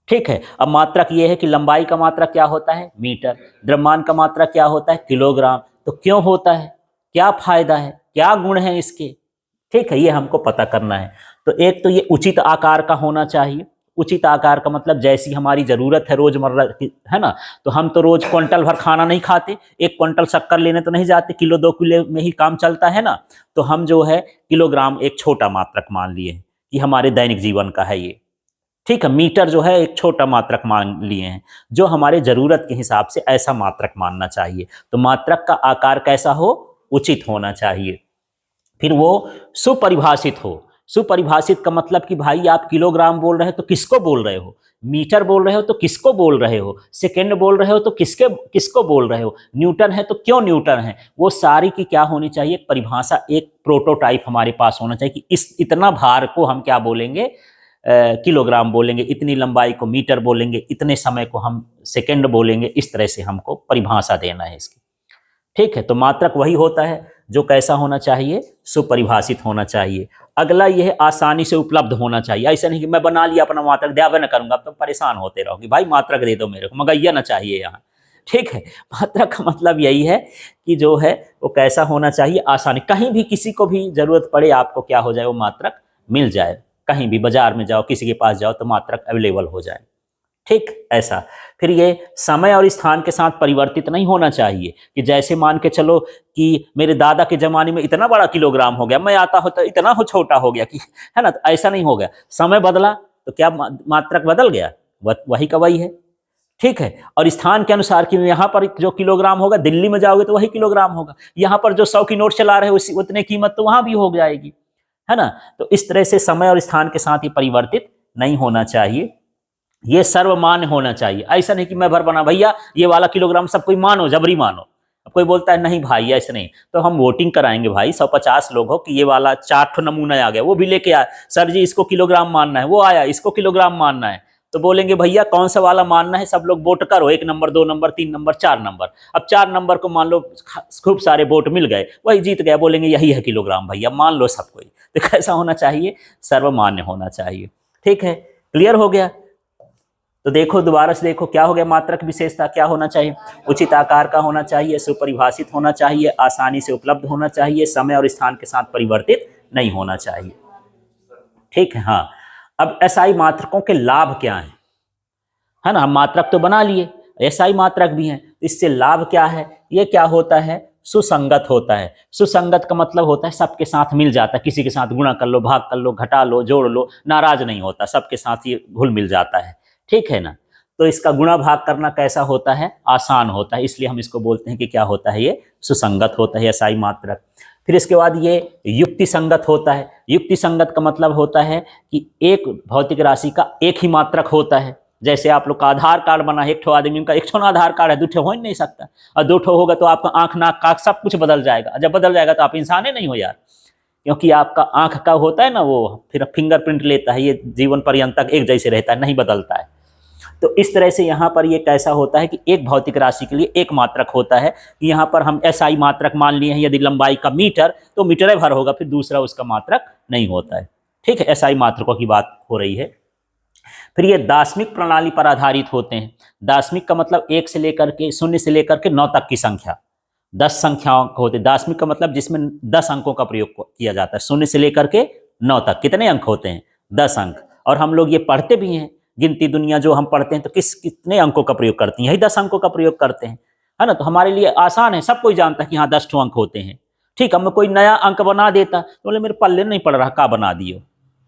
ठीक है, अब मात्रक ये है कि लंबाई का मात्रक क्या होता है, मीटर। द्रव्यमान का मात्रक क्या होता है, किलोग्राम। तो क्यों होता है, क्या फायदा है, क्या गुण है इसके, ठीक है, ये हमको पता करना है। तो एक तो ये उचित आकार का होना चाहिए। उचित आकार का मतलब जैसी हमारी जरूरत है रोजमर्रा की, है ना। तो हम तो रोज क्विंटल भर खाना नहीं खाते, 1 क्विंटल शक्कर लेने तो नहीं जाते, किलो 2 किलो में ही काम चलता है ना। तो हम जो है किलोग्राम एक छोटा मात्रक मान लिए कि हमारे दैनिक जीवन का है ये। ठीक है, मीटर जो है एक छोटा मात्रक मान लिए हैं, जो हमारे जरूरत के हिसाब से ऐसा मात्रक मानना चाहिए। तो मात्रक का आकार कैसा हो, उचित होना चाहिए। फिर वो सुपरिभाषित हो। सुपरिभाषित का मतलब कि भाई आप किलोग्राम बोल रहे हो तो किसको बोल रहे हो, मीटर बोल रहे हो तो किसको बोल रहे हो, सेकंड बोल रहे हो तो किसको बोल रहे हो, न्यूटन है तो क्यों न्यूटन है। वो सारी की क्या होनी चाहिए, परिभाषा, एक प्रोटोटाइप हमारे पास होना चाहिए कि इस इतना भार को हम क्या बोलेंगे, किलोग्राम बोलेंगे, इतनी लंबाई को मीटर बोलेंगे, इतने समय को हम सेकंड बोलेंगे। इस तरह से हमको परिभाषा देना है इसकी। ठीक है, तो मात्रक वही होता है जो कैसा होना चाहिए, सुपरिभाषित होना चाहिए। अगला यह है आसानी से उपलब्ध होना चाहिए। ऐसा नहीं कि मैं बना लिया अपना मात्रक, द्यावे न करूंगा, अब तो परेशान होते रहोगे, भाई मात्रक दे दो मेरे को, मगैया ना चाहिए यहाँ। ठीक है, मात्रक का मतलब यही है कि जो है वो कैसा होना चाहिए, आसानी, कहीं भी किसी को भी जरूरत पड़े आपको क्या हो जाए, वो मात्रक मिल जाए। कहीं भी बाजार में जाओ, किसी के पास जाओ तो मात्रक अवेलेबल हो जाए। ठीक ऐसा। फिर ये समय और स्थान के साथ परिवर्तित नहीं होना चाहिए कि जैसे मान के चलो कि मेरे दादा के जमाने में इतना बड़ा किलोग्राम हो गया, मैं आता होता इतना हो छोटा हो गया कि, है ना, तो ऐसा नहीं हो गया। समय बदला तो क्या मात्रक बदल गया, वही का वही है। ठीक है। और स्थान के अनुसार कि यहाँ पर जो किलोग्राम होगा, दिल्ली में जाओगे तो वही किलोग्राम होगा, यहाँ पर जो 100 की नोट चला रहे उसी उतने कीमत तो वहां भी हो जाएगी, है ना। तो इस तरह से समय और स्थान के साथ ही परिवर्तित नहीं होना चाहिए, ये सर्वमान्य होना चाहिए। ऐसा नहीं कि मैं भर बना भैया ये वाला किलोग्राम सब कोई मानो, जबरी मानो। अब कोई बोलता है नहीं भाई ऐसे नहीं, तो हम वोटिंग कराएंगे भाई, 150 लोग हो कि ये वाला 4 नमूना आ गया, वो भी लेके आया, सर जी इसको किलोग्राम मानना है, वो आया इसको किलोग्राम मानना है, तो बोलेंगे भैया कौन सा वाला मानना है, सब लोग वोट करो, 1 नंबर 2 नंबर 3 नंबर 4 नंबर। अब 4 नंबर को मान लो खूब सारे वोट मिल गए, वही जीत गया, बोलेंगे यही है किलोग्राम भैया, मान लो सब कोई। तो कैसा होना चाहिए, सर्वमान्य होना चाहिए। ठीक है, क्लियर हो गया। तो देखो दोबारा से देखो क्या हो गया, मात्रक विशेषता क्या होना चाहिए, उचित आकार का होना चाहिए, सुपरिभाषित होना चाहिए, आसानी से उपलब्ध होना चाहिए, समय और स्थान के साथ परिवर्तित नहीं होना चाहिए। ठीक है। हाँ, अब एसआई मात्रकों के लाभ क्या हैं, है ना। हम मात्रक तो बना लिए, एसआई मात्रक भी हैं, इससे लाभ क्या है, ये क्या होता है, सुसंगत होता है। सुसंगत का मतलब होता है सबके साथ मिल जाता है, किसी के साथ गुणा कर लो, भाग कर लो, घटा लो, जोड़ लो, नाराज नहीं होता, सबके साथ ये घुल मिल जाता है। ठीक है ना। तो इसका गुणा भाग करना कैसा होता है, आसान होता है, इसलिए हम इसको बोलते हैं कि क्या होता है, ये सुसंगत होता है एसआई मात्रक। फिर इसके बाद ये युक्ति संगत होता है। युक्ति संगत का मतलब होता है कि एक भौतिक राशि का एक ही मात्रक होता है। जैसे आप लोग का आधार कार्ड बना है, एक ठो आदमी का एक ठो आधार कार्ड है, 2 ठो हो ही नहीं सकता, और 2 ठो होगा तो आपका आंख नाक कान सब कुछ बदल जाएगा। जब बदल जाएगा तो आप इंसान ही नहीं हो यार, क्योंकि आपका आंख का होता है ना, वो फिर फिंगरप्रिंट लेता है, ये जीवन पर्यंत तक एक जैसे रहता है, नहीं बदलता है। तो इस तरह से यहाँ पर ये कैसा होता है कि एक भौतिक राशि के लिए एक मात्रक होता है, कि यहाँ पर हम एसआई मात्रक मान लिए हैं, यदि लंबाई का मीटर तो मीटर भर होगा, फिर दूसरा उसका मात्रक नहीं होता है। ठीक है, एसआई मात्रकों की बात हो रही है। फिर ये दार्शनिक प्रणाली पर आधारित होते हैं। दार्शनिक का मतलब 1 से लेकर के 0 से लेकर के 9 तक की संख्या, 10 संख्याओं को होते हैं। दार्शनिक का मतलब जिसमें 10 अंकों का प्रयोग किया जाता है, 0 से लेकर के 9 तक कितने अंक होते हैं, 10 अंक। और हम लोग ये पढ़ते भी हैं, गिनती दुनिया जो हम पढ़ते हैं तो कितने अंकों का प्रयोग करती हैं, यही 10 अंकों का प्रयोग करते हैं, है ना। तो हमारे लिए आसान है, सब कोई जानता है कि हाँ 10 ठो अंक होते हैं। ठीक, अब मैं कोई नया अंक बना देता तो बोले मेरे पल्ले नहीं पड़ रहा, का बना दियो।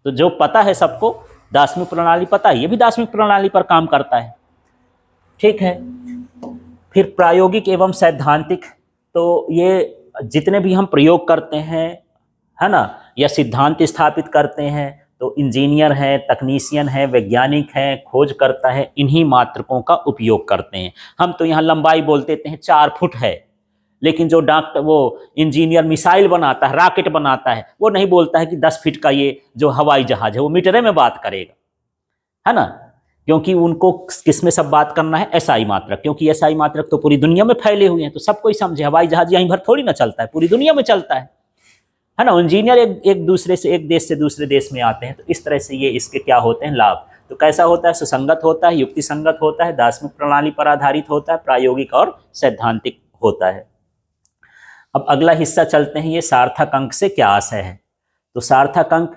तो जो पता है सबको, दार्शनिक प्रणाली पता है, ये भी दार्शनिक प्रणाली पर काम करता है। ठीक है। फिर प्रायोगिक एवं सैद्धांतिक, तो ये जितने भी हम प्रयोग करते हैं, है ना, या सिद्धांत स्थापित करते हैं, तो इंजीनियर हैं, तकनीशियन हैं, वैज्ञानिक हैं, खोजकर्ता है, इन्हीं मात्रकों का उपयोग करते हैं। हम तो यहाँ लंबाई बोल देते हैं 4 फुट है, लेकिन जो डॉक्टर वो इंजीनियर मिसाइल बनाता है, रॉकेट बनाता है, वो नहीं बोलता है कि 10 फीट का ये जो हवाई जहाज है, वो मीटर में बात करेगा, है ना, क्योंकि उनको किस में सब बात करना है, एसआई मात्रक, क्योंकि एसआई मात्रक तो पूरी दुनिया में फैले हुए हैं, तो सब कोई समझे हवाई जहाज यहीं भर थोड़ी ना चलता है, पूरी दुनिया में चलता है ना। इंजीनियर एक दूसरे से, एक देश से दूसरे देश में आते हैं, तो इस तरह से ये इसके क्या होते हैं, लाभ। तो कैसा होता है, सुसंगत होता है, युक्ति संगत होता है, दार्शनिक प्रणाली पर आधारित होता है, प्रायोगिक और सैद्धांतिक होता है। अब अगला हिस्सा चलते हैं, ये सार्थक अंक से क्या आशय है। तो सार्थक अंक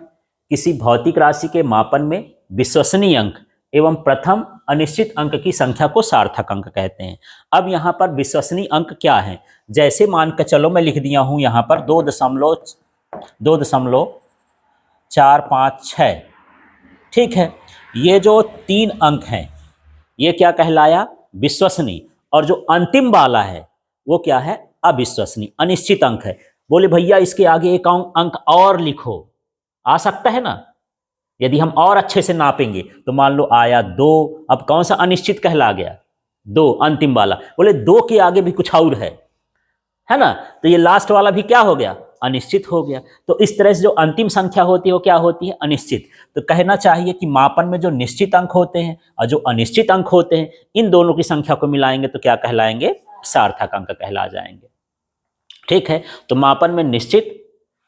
किसी भौतिक राशि के मापन में विश्वसनीय अंक एवं प्रथम अनिश्चित अंक की संख्या को सार्थक अंक कहते हैं। अब यहाँ पर विश्वसनीय अंक क्या है, जैसे मान के चलो मैं लिख दिया हूँ यहाँ पर 2.456। ठीक है, ये जो 3 अंक हैं ये क्या कहलाया, विश्वसनीय, और जो अंतिम वाला है वो क्या है, अविश्वसनीय, अनिश्चित अंक है। बोले भैया इसके आगे एक अंक और लिखो, आ सकता है ना, यदि हम और अच्छे से नापेंगे तो मान लो आया 2, अब कौन सा अनिश्चित कहला गया, 2 अंतिम वाला। बोले 2 के आगे भी कुछ और है ना, तो ये लास्ट वाला भी क्या हो गया, अनिश्चित हो गया। तो इस तरह से जो अंतिम संख्या होती है वो क्या होती है, अनिश्चित। तो कहना चाहिए कि मापन में जो निश्चित अंक होते हैं और जो अनिश्चित अंक होते हैं, इन दोनों की संख्या को मिलाएंगे तो क्या कहलाएंगे, सार्थक अंक कहला जाएंगे। ठीक है, तो मापन में निश्चित,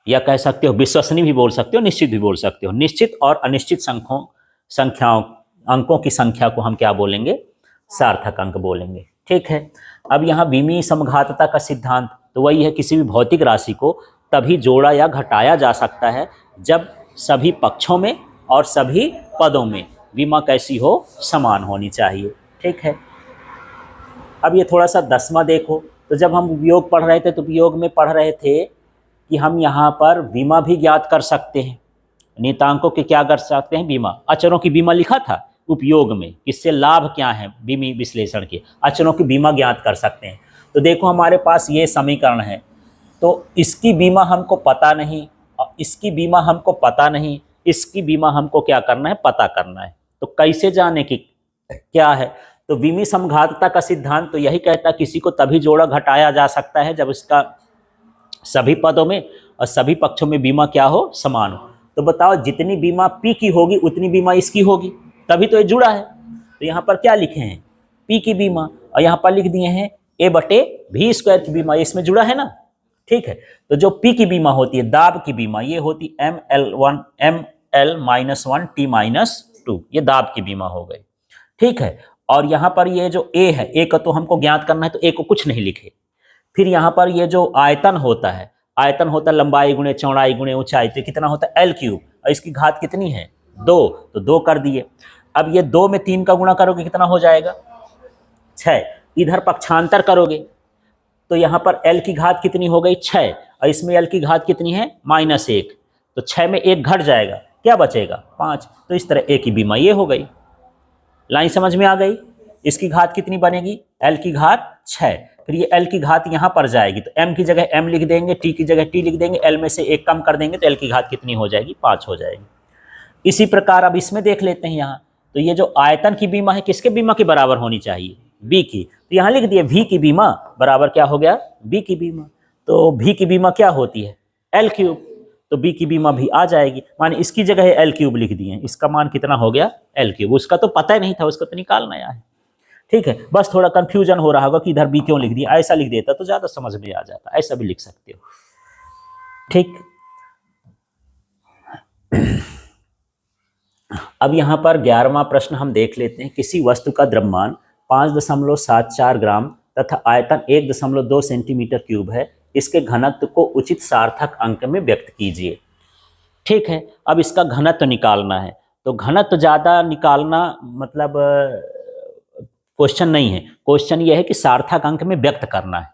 या कह सकते हो विश्वसनीय भी बोल सकते हो, निश्चित भी बोल सकते हो, निश्चित और अनिश्चित संख्याओं अंकों की संख्या को हम क्या बोलेंगे, सार्थक अंक बोलेंगे। ठीक है। अब यहाँ विमीय समघातता का सिद्धांत, तो वही है, किसी भी भौतिक राशि को तभी जोड़ा या घटाया जा सकता है जब सभी पक्षों में और सभी पदों में बीमा कैसी हो, समान होनी चाहिए। ठीक है, अब ये थोड़ा सा 10वां देखो। तो जब हम वियोग पढ़ रहे थे तो वियोग में पढ़ रहे थे कि हम यहाँ पर बीमा भी ज्ञात कर सकते हैं। नियतांकों के क्या कर सकते हैं, बीमा, अचरों की बीमा लिखा था उपयोग में, इससे लाभ क्या है बीमी विश्लेषण के, अचरों की बीमा ज्ञात कर सकते हैं। तो देखो हमारे पास ये समीकरण है, तो इसकी बीमा हमको पता नहीं और इसकी बीमा हमको पता नहीं, इसकी बीमा हमको क्या करना है, पता करना है। तो कैसे जाने की क्या है, तो बीमी समघातता का सिद्धांत तो यही कहता है किसी को तभी जोड़ा घटाया जा सकता है जब इसका सभी पदों में और सभी पक्षों में बीमा क्या हो, समान हो। तो बताओ जितनी बीमा पी की होगी उतनी बीमा इसकी होगी, तभी तो ये जुड़ा है। तो यहाँ पर क्या लिखे हैं, पी की बीमा, और यहाँ पर लिख दिए हैं ए बटे भी स्क्वायर की बीमा, इसमें जुड़ा है ना। ठीक है, तो जो पी की बीमा होती है, दाब की बीमा, ये होती ML-1 T-2, ये दाब की बीमा हो गई। ठीक है, और यहाँ पर ये जो ए है, ए का तो हमको ज्ञात करना है, तो ए को कुछ नहीं लिखे। फिर यहाँ पर ये जो आयतन होता है, आयतन होता है लंबाई गुणे चौड़ाई गुणे ऊंचाई, तो कितना होता है L3, और इसकी घात कितनी है 2, तो 2 कर दिए। अब ये 2 में 3 का गुणा करोगे कितना हो जाएगा 6, इधर पक्षांतर करोगे तो यहाँ पर L की घात कितनी हो गई 6, और इसमें L की घात कितनी है -1, तो 6 में 1 घट जाएगा, क्या बचेगा 5। तो इस तरह A की बीमा ये हो गई। लाइन समझ में आ गई। इसकी घात कितनी बनेगी, L की घात 6, फिर ये L की घात यहाँ पर जाएगी, तो M की जगह M लिख देंगे, T की जगह T लिख देंगे, L में से 1 कम कर देंगे तो L की घात कितनी हो जाएगी 5 हो जाएगी। इसी प्रकार अब इसमें देख लेते हैं यहाँ, तो ये जो आयतन की बीमा है किसके बीमा के बराबर होनी चाहिए, B की, तो यहाँ लिख दिए V की बीमा बराबर क्या हो गया, B की बीमा। तो V की बीमा क्या होती है L3, तो B की बीमा भी आ जाएगी, माने इसकी जगह L3 लिख दिए, इसका मान कितना हो गया L3, उसका तो पता ही नहीं था, उसको तो निकालना है। ठीक है, बस थोड़ा कंफ्यूजन हो रहा होगा कि इधर बी क्यों लिख दिया, ऐसा लिख देता तो ज्यादा समझ में आ जाता, ऐसा भी लिख सकते हो। ठीक, अब यहां पर 11वां प्रश्न हम देख लेते हैं। किसी वस्तु का द्रव्यमान 5.74 ग्राम तथा आयतन 1.2 सेंटीमीटर क्यूब है, इसके घनत्व को उचित सार्थक अंक में व्यक्त कीजिए। ठीक है, अब इसका घनत्व निकालना है, तो घनत्व ज्यादा निकालना मतलब क्वेश्चन नहीं है, क्वेश्चन ये है कि सार्थक अंक में व्यक्त करना है।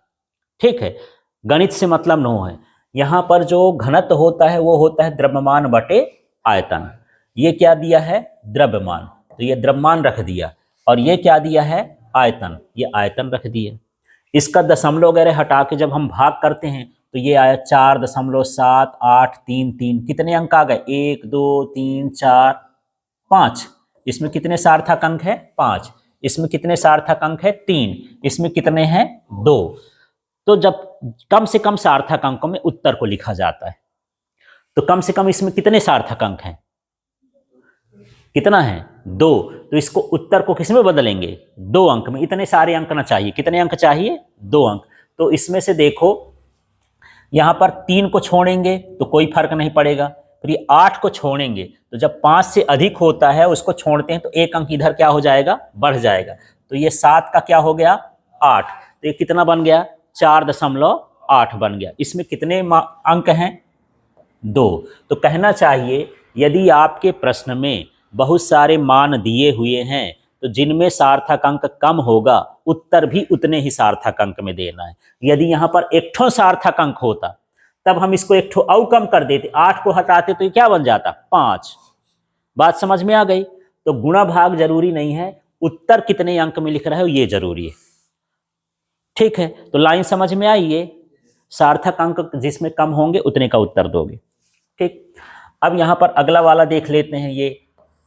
ठीक है, गणित से मतलब नहीं है। यहाँ पर जो घनत्व होता है वो होता है द्रव्यमान बटे आयतन। ये क्या दिया है द्रव्यमान, तो ये द्रव्यमान रख दिया, और ये क्या दिया है आयतन, ये आयतन रख दिया। इसका दशमलव वगैरह हटा के जब हम भाग करते हैं तो ये आया 4.7833, कितने अंक आ गए 1 2 3 4 5, इसमें कितने सार्थक अंक है 5, इसमें कितने सार्थक अंक है 3, इसमें कितने हैं 2। तो जब कम से कम सार्थक अंकों में उत्तर को लिखा जाता है, तो कम से कम इसमें कितने सार्थक अंक हैं, कितना है 2, तो इसको उत्तर को किस में बदलेंगे 2 अंक में। इतने सारे अंक ना चाहिए, कितने अंक चाहिए 2 अंक। तो इसमें से देखो यहां पर 3 को छोड़ेंगे तो कोई फर्क नहीं पड़ेगा, फिर ये 8 को छोड़ेंगे, तो जब 5 से अधिक होता है उसको छोड़ते हैं तो 1 अंक इधर क्या हो जाएगा बढ़ जाएगा, तो ये 7 का क्या हो गया 8, तो ये कितना बन गया 4.8 बन गया। इसमें कितने अंक हैं 2। तो कहना चाहिए यदि आपके प्रश्न में बहुत सारे मान दिए हुए हैं तो जिनमें सार्थक अंक कम होगा उत्तर भी उतने ही सार्थक अंक में देना है। यदि यहाँ पर एक ठो सार्थक अंक होता तब हम इसको एक ठो और कम कर देते, 8 को हटाते तो ये क्या बन जाता 5। बात समझ में आ गई। तो गुणा भाग जरूरी नहीं है, उत्तर कितने अंक में लिख रहे हो ये जरूरी है। ठीक है, तो लाइन समझ में आई, ये सार्थक अंक जिसमें कम होंगे उतने का उत्तर दोगे। ठीक, अब यहां पर अगला वाला देख लेते हैं।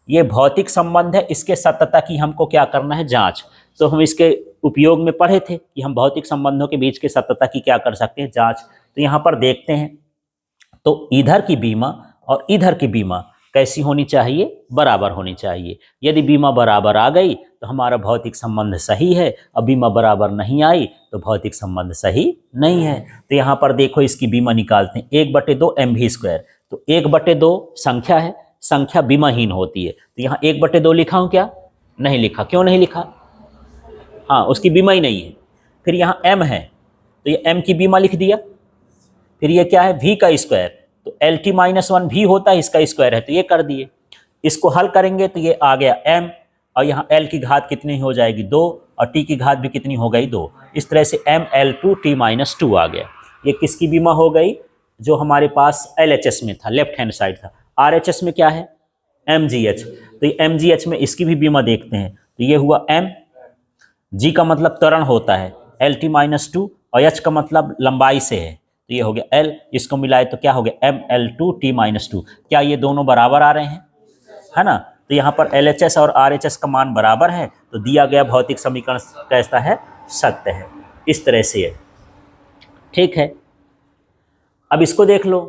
ये भौतिक संबंध है, इसके सत्यता की हमको क्या करना है जांच। तो हम इसके उपयोग में पढ़े थे कि हम भौतिक संबंधों के बीच के सत्यता की क्या कर सकते हैं जांच। तो यहाँ पर देखते हैं, तो इधर की बीमा और इधर की बीमा कैसी होनी चाहिए बराबर होनी चाहिए। यदि बीमा बराबर आ गई तो हमारा भौतिक संबंध सही है, और बीमा बराबर नहीं आई तो भौतिक संबंध सही नहीं है। तो यहाँ पर देखो इसकी बीमा निकालते हैं, 1/2 mv²। तो 1/2 संख्या है, संख्या बीमाहीन होती है, तो यहाँ 1/2 लिखा हूँ क्या, नहीं लिखा। क्यों नहीं लिखा, हाँ उसकी बीमा ही नहीं है। फिर यहाँ m है तो ये m की बीमा लिख दिया। फिर ये क्या है v का स्क्वायर, तो LT-1 v होता है, इसका स्क्वायर है तो ये कर दिए। इसको हल करेंगे तो ये आ गया m, और यहाँ l की घात कितनी हो जाएगी 2, और t की घात भी कितनी हो गई 2। इस तरह से ml2t-2 आ गया। ये किसकी बीमा हो गई? जो हमारे पास LHS में था, लेफ्ट हैंड साइड था। RHS में क्या है? MGH। तो ये MGH में इसकी भी बीमा देखते हैं। तो ये हुआ m, g का मतलब त्वरण होता है, LT-2, और h का मतलब लंबाई से है, तो ये हो गया l। इसको मिलाए तो क्या हो गया? ml2t-2। क्या ये दोनों बराबर आ रहे हैं? है ना? तो यहाँ पर LHS और RHS का मान बराबर है, तो दिया गया भौतिक समीकरण कैसा है? सत्य है। इस तरह से है। ठीक है, अब इसको देख लो।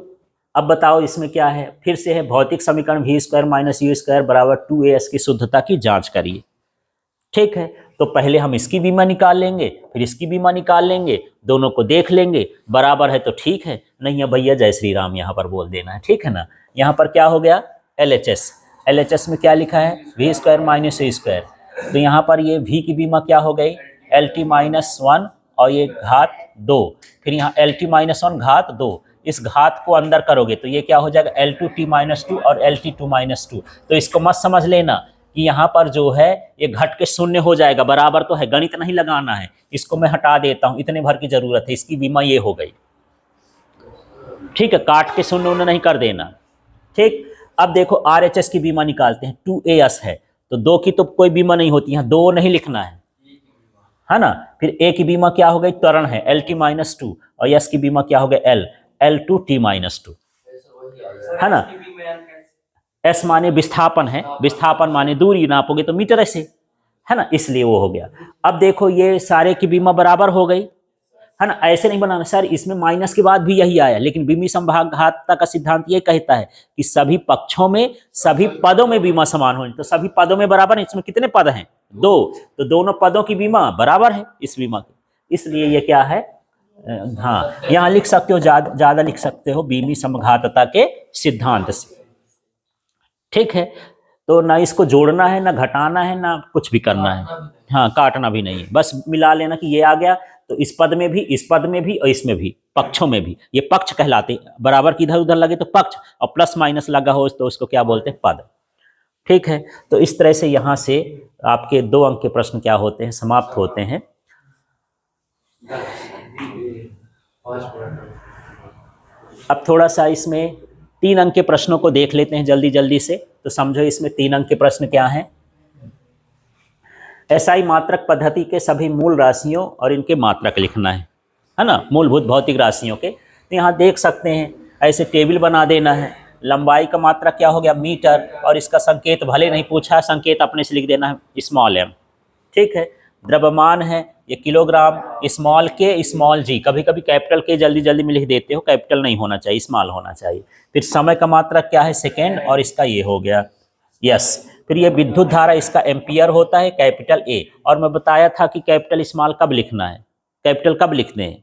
अब बताओ इसमें क्या है? फिर से है भौतिक समीकरण v² - u² बराबर 2as की शुद्धता की जांच करिए। ठीक है, तो पहले हम इसकी बीमा निकाल लेंगे, फिर इसकी बीमा निकाल लेंगे, दोनों को देख लेंगे, बराबर है तो ठीक है, नहीं है भैया जय श्री राम यहाँ पर बोल देना है। ठीक है ना? यहाँ पर क्या हो गया? LHS में क्या लिखा है? v² - u²। तो यहाँ पर ये v की बीमा क्या हो गई? LT-1 और ये घात 2, फिर यहाँ LT-1 घात 2, इस घात को अंदर करोगे तो ये क्या हो जाएगा? L2t-2 और LT2-2। तो इसको मत समझ लेना कि यहाँ पर जो है ये घट के शून्य हो जाएगा, बराबर तो है, गणित नहीं लगाना है। इसको मैं हटा देता हूँ, इतने भर की जरूरत है। इसकी बीमा ये हो गई। ठीक है, काट के शून्य उन्हें नहीं कर देना। ठीक, अब देखो RHS की बीमा निकालते हैं। 2as है तो 2 की तो कोई बीमा नहीं होती, यहाँ 2 नहीं लिखना है ना? फिर a की बीमा क्या हो गई? त्वरण है, LT-2, और s की बीमा क्या हो गया? L2t-2, है ना? s माने विस्थापन है, विस्थापन माने दूरी, नापोगे तो मीटर से, है ना? इसलिए वो हो गया। अब देखो ये सारे की बीमा बराबर हो गई, है ना? ऐसे नहीं बनाना सर, इसमें माइनस के बाद भी यही आया, लेकिन बीमी संभागात्मकता का सिद्धांत ये कहता है कि सभी पक्षों में, सभी पदों में बीमा समान होनी। तो सभी पदों में बराबर है। इसमें कितने पद हैं? 2, तो दोनों पदों की बीमा बराबर है इस बीमा की। इसलिए ये क्या है? हाँ, यहाँ लिख सकते हो, ज्यादा लिख सकते हो, बीमी संभागात्मकता के सिद्धांत से। ठीक है, तो ना इसको जोड़ना है, ना घटाना है, ना कुछ भी करना है। हाँ, काटना भी नहीं है, बस मिला लेना कि ये आ गया तो इस पद में भी, इस पद में भी, और इसमें भी, पक्षों में भी। ये पक्ष कहलाते, बराबर की इधर उधर लगे तो पक्ष, और प्लस माइनस लगा हो तो उसको क्या बोलते हैं? पद। ठीक है, तो इस तरह से यहाँ से आपके 2 अंक के प्रश्न क्या होते हैं? समाप्त होते हैं। अब थोड़ा सा इसमें 3 अंक के प्रश्नों को देख लेते हैं जल्दी जल्दी से। तो समझो इसमें 3 अंक के प्रश्न क्या हैं? SI मात्रक पद्धति के सभी मूल राशियों और इनके मात्रक लिखना है ना? मूलभूत भौतिक राशियों के। तो यहाँ देख सकते हैं, ऐसे टेबल बना देना है। लंबाई का मात्रक क्या हो गया? मीटर, और इसका संकेत भले नहीं पूछा, संकेत अपने से लिख देना है m। ठीक है, द्रव्यमान है ये किलोग्राम, स्मॉल के स्मॉल g, कभी कभी कैपिटल के जल्दी जल्दी में लिख देते हो, कैपिटल नहीं होना चाहिए, स्मॉल होना चाहिए। फिर समय का मात्रक क्या है? सेकेंड, और इसका ये हो गया यस। फिर ये विद्युत धारा, इसका एम्पियर होता है, कैपिटल A। और मैं बताया था कि कैपिटल स्मॉल कब लिखना है, कैपिटल कब लिखते हैं?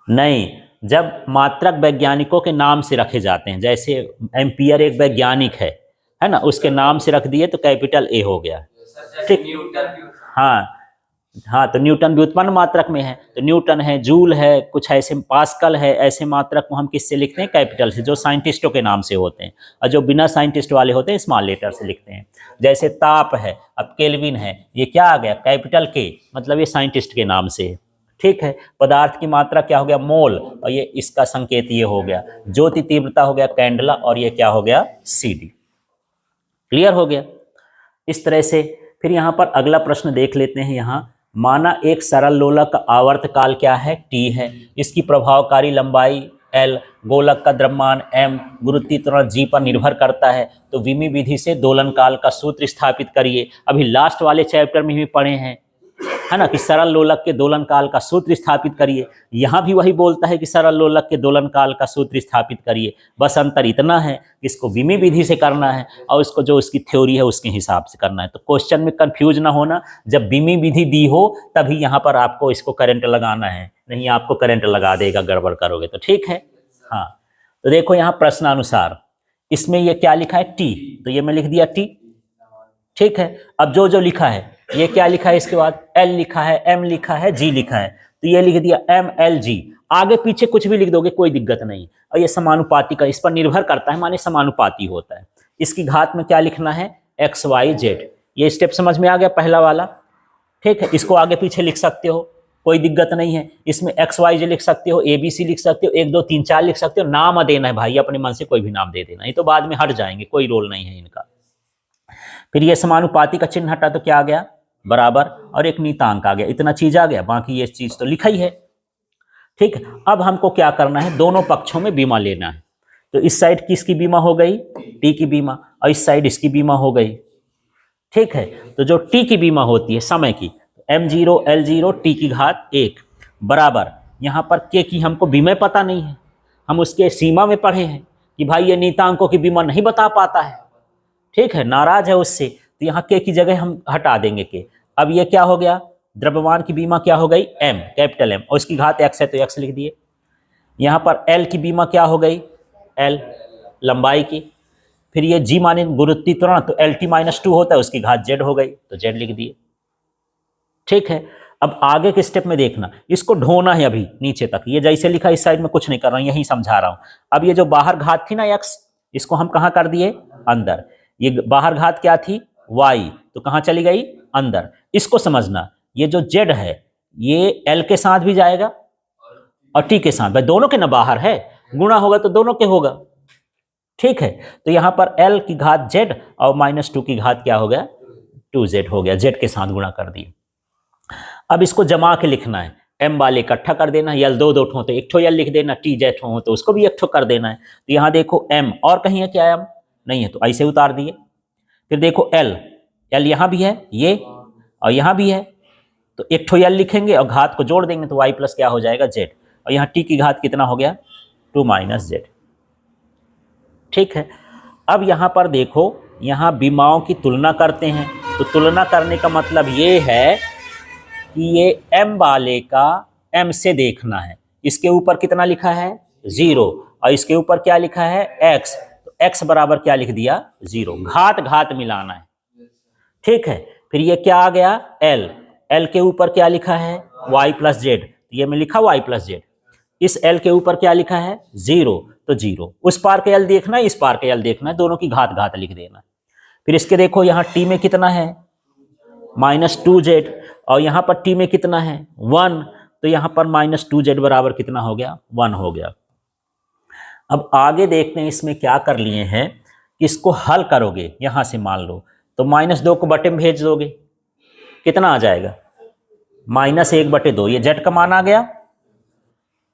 नहीं, जब मात्रक वैज्ञानिकों के नाम से रखे जाते हैं, जैसे एम्पियर एक वैज्ञानिक है ना, उसके नाम से रख दिए तो कैपिटल A हो गया। ठीक, हाँ, तो न्यूटन व्युत्पन्न मात्रक में है, तो न्यूटन है, जूल है, कुछ ऐसे, पास्कल है, ऐसे मात्रक को हम किससे लिखते हैं? कैपिटल से, जो साइंटिस्टों के नाम से होते हैं। और जो बिना साइंटिस्ट वाले होते हैं स्मॉल लेटर से लिखते हैं। जैसे ताप है, अब केल्विन है, ये क्या आ गया? कैपिटल K, मतलब ये साइंटिस्ट के नाम से है। ठीक है, पदार्थ की मात्रा क्या हो गया? मोल, और ये इसका संकेत ये हो गया। ज्योति तीव्रता हो गया कैंडला, और ये क्या हो गया? CD। क्लियर हो गया? इस तरह से फिर यहाँ पर अगला प्रश्न देख लेते हैं। यहाँ माना एक सरल लोलक का आवर्त काल क्या है? T है, इसकी प्रभावकारी लंबाई L, गोलक का द्रव्यमान M, गुरुत्वीय त्वरण G पर निर्भर करता है। तो विमी विधि से दोलन काल का सूत्र स्थापित करिए। अभी लास्ट वाले चैप्टर में भी पढ़े हैं, है ना, कि सरल लोलक के दोलन काल का सूत्र स्थापित करिए। यहाँ भी वही बोलता है कि सरल लोलक के दोलन काल का सूत्र स्थापित करिए। बस अंतर इतना है कि इसको विमी विधि से करना है और इसको जो इसकी थ्योरी है उसके हिसाब से करना है। तो क्वेश्चन में कंफ्यूज ना होना, जब विमी विधि दी हो तभी यहाँ पर आपको इसको करंट लगाना है, नहीं आपको करंट लगा देगा गड़बड़ करोगे तो। ठीक है, हाँ, तो देखो यहाँ प्रश्नानुसार इसमें ये क्या लिखा है? T, तो ये मैं लिख दिया T। ठीक है, अब जो जो लिखा है, ये क्या लिखा है? इसके बाद L लिखा है, M लिखा है, G लिखा है, तो ये लिख दिया MLG। आगे पीछे कुछ भी लिख दोगे कोई दिक्कत नहीं। और ये समानुपाती का इस पर निर्भर करता है, माने समानुपाती होता है। इसकी घात में क्या लिखना है, एक्स वाई जेड। ये स्टेप समझ में आ गया पहला वाला, ठीक है। इसको आगे पीछे लिख सकते हो, कोई दिक्कत नहीं है। इसमें एक्स वाई जे लिख सकते हो, ए बी सी लिख सकते हो, 1 2 3 4 लिख सकते हो। नाम देना है भाई, अपने मन से कोई भी नाम दे देना, ये तो बाद में हट जाएंगे, कोई रोल नहीं है इनका। फिर ये समानुपाती का चिन्ह हटा तो क्या आ गया, बराबर, और एक नीतांक आ गया। इतना चीज आ गया, बाकी ये चीज तो लिखा ही है, ठीक है। अब हमको क्या करना है, दोनों पक्षों में बीमा लेना है। तो इस साइड किसकी बीमा हो गई, टी की बीमा, और इस साइड इसकी बीमा हो गई, ठीक है। तो जो टी की बीमा होती है समय की, m0 L0 टी की घात 1 बराबर, यहां पर के की हमको बीमा पता नहीं है, हम उसके सीमा में पढ़े हैं कि भाई ये नीतांकों की बीमा नहीं बता पाता है, ठीक है, नाराज है उससे, तो यहाँ के की जगह हम हटा देंगे के। अब ये क्या हो गया, द्रव्यमान की बीमा क्या हो गई, m, कैपिटल M, और इसकी घात x है तो x लिख दिए। यहाँ पर L की बीमा क्या हो गई, L लंबाई की। फिर ये g माने गुरुत्वीय त्वरण, तो LT-2 होता है, उसकी घात z हो गई तो z लिख दिए, ठीक है। अब आगे के स्टेप में देखना, इसको ढोना है अभी नीचे तक, ये जैसे लिखा इस साइड में कुछ नहीं कर रहा हूं, यही समझा रहा हूं। अब ये जो बाहर घात थी ना x, इसको हम कहां कर दिए, अंदर। ये बाहर घात क्या थी, y, तो कहां चली गई, अंदर। इसको समझना, ये जो z है ये l के साथ भी जाएगा और t के साथ, भाई दोनों के ना बाहर है, गुणा होगा तो दोनों के होगा, ठीक है। तो यहां पर l की घात z और -2 की घात क्या हो गया, 2z हो गया, z के साथ गुणा कर दिए। अब इसको जमा के लिखना है, m वाले इकट्ठा कर देना, यल दो ठो तो एक ठो यल लिख देना, t j ठो हो तो उसको भी एक ठो कर देना है। तो यहाँ देखो m, और कहीं है क्या m, नहीं है, तो ऐसे उतार दिए। फिर देखो l यहाँ भी है, ये और यहाँ भी है, तो एक ठो यल लिखेंगे और घात को जोड़ देंगे तो y प्लस क्या हो जाएगा, z, और यहाँ t की घात कितना हो गया, 2 - z, ठीक है। अब यहाँ पर देखो, यहाँ बीमाओं की तुलना करते हैं, तो तुलना करने का मतलब ये है कि ये m वाले का m से देखना है, इसके ऊपर कितना लिखा है, 0, और इसके ऊपर क्या लिखा है, x, तो x बराबर क्या लिख दिया, 0, घात घात मिलाना है, ठीक है। फिर ये क्या आ गया, l के ऊपर क्या लिखा है, y प्लस z, ये में लिखा y प्लस z, इस l के ऊपर क्या लिखा है, 0, तो 0, उस पार के l देखना है, इस पार के l देखना है, दोनों की घात घात लिख देना। फिर इसके देखो यहाँ t में कितना है, -2z, और यहाँ पर t में कितना है, 1, तो यहाँ पर -2z बराबर कितना हो गया, 1 हो गया। अब आगे देखते हैं इसमें क्या कर लिए हैं, कि इसको हल करोगे, यहाँ से मान लो तो -2 को बटे में भेज दोगे, कितना आ जाएगा, -1/2, ये z का मान आ गया,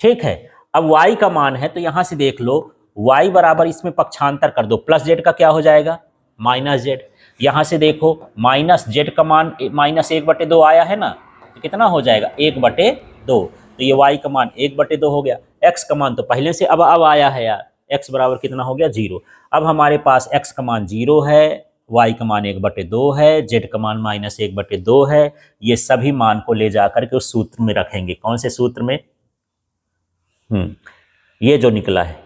ठीक है। अब y का मान है तो यहां से देख लो, y बराबर इसमें पक्षांतर कर दो, प्लस z का क्या हो जाएगा, -z। यहां से देखो -z का मान -1/2 आया है ना, तो कितना हो जाएगा, 1/2, तो ये y का मान 1/2 हो गया। x का मान तो पहले से अब आया है यार, x बराबर कितना हो गया, 0। अब हमारे पास x का मान 0 है, y का मान 1/2 है, z का मान -1/2 है। ये सभी मान को ले जाकर के उस सूत्र में रखेंगे, कौन से सूत्र में, ये जो निकला है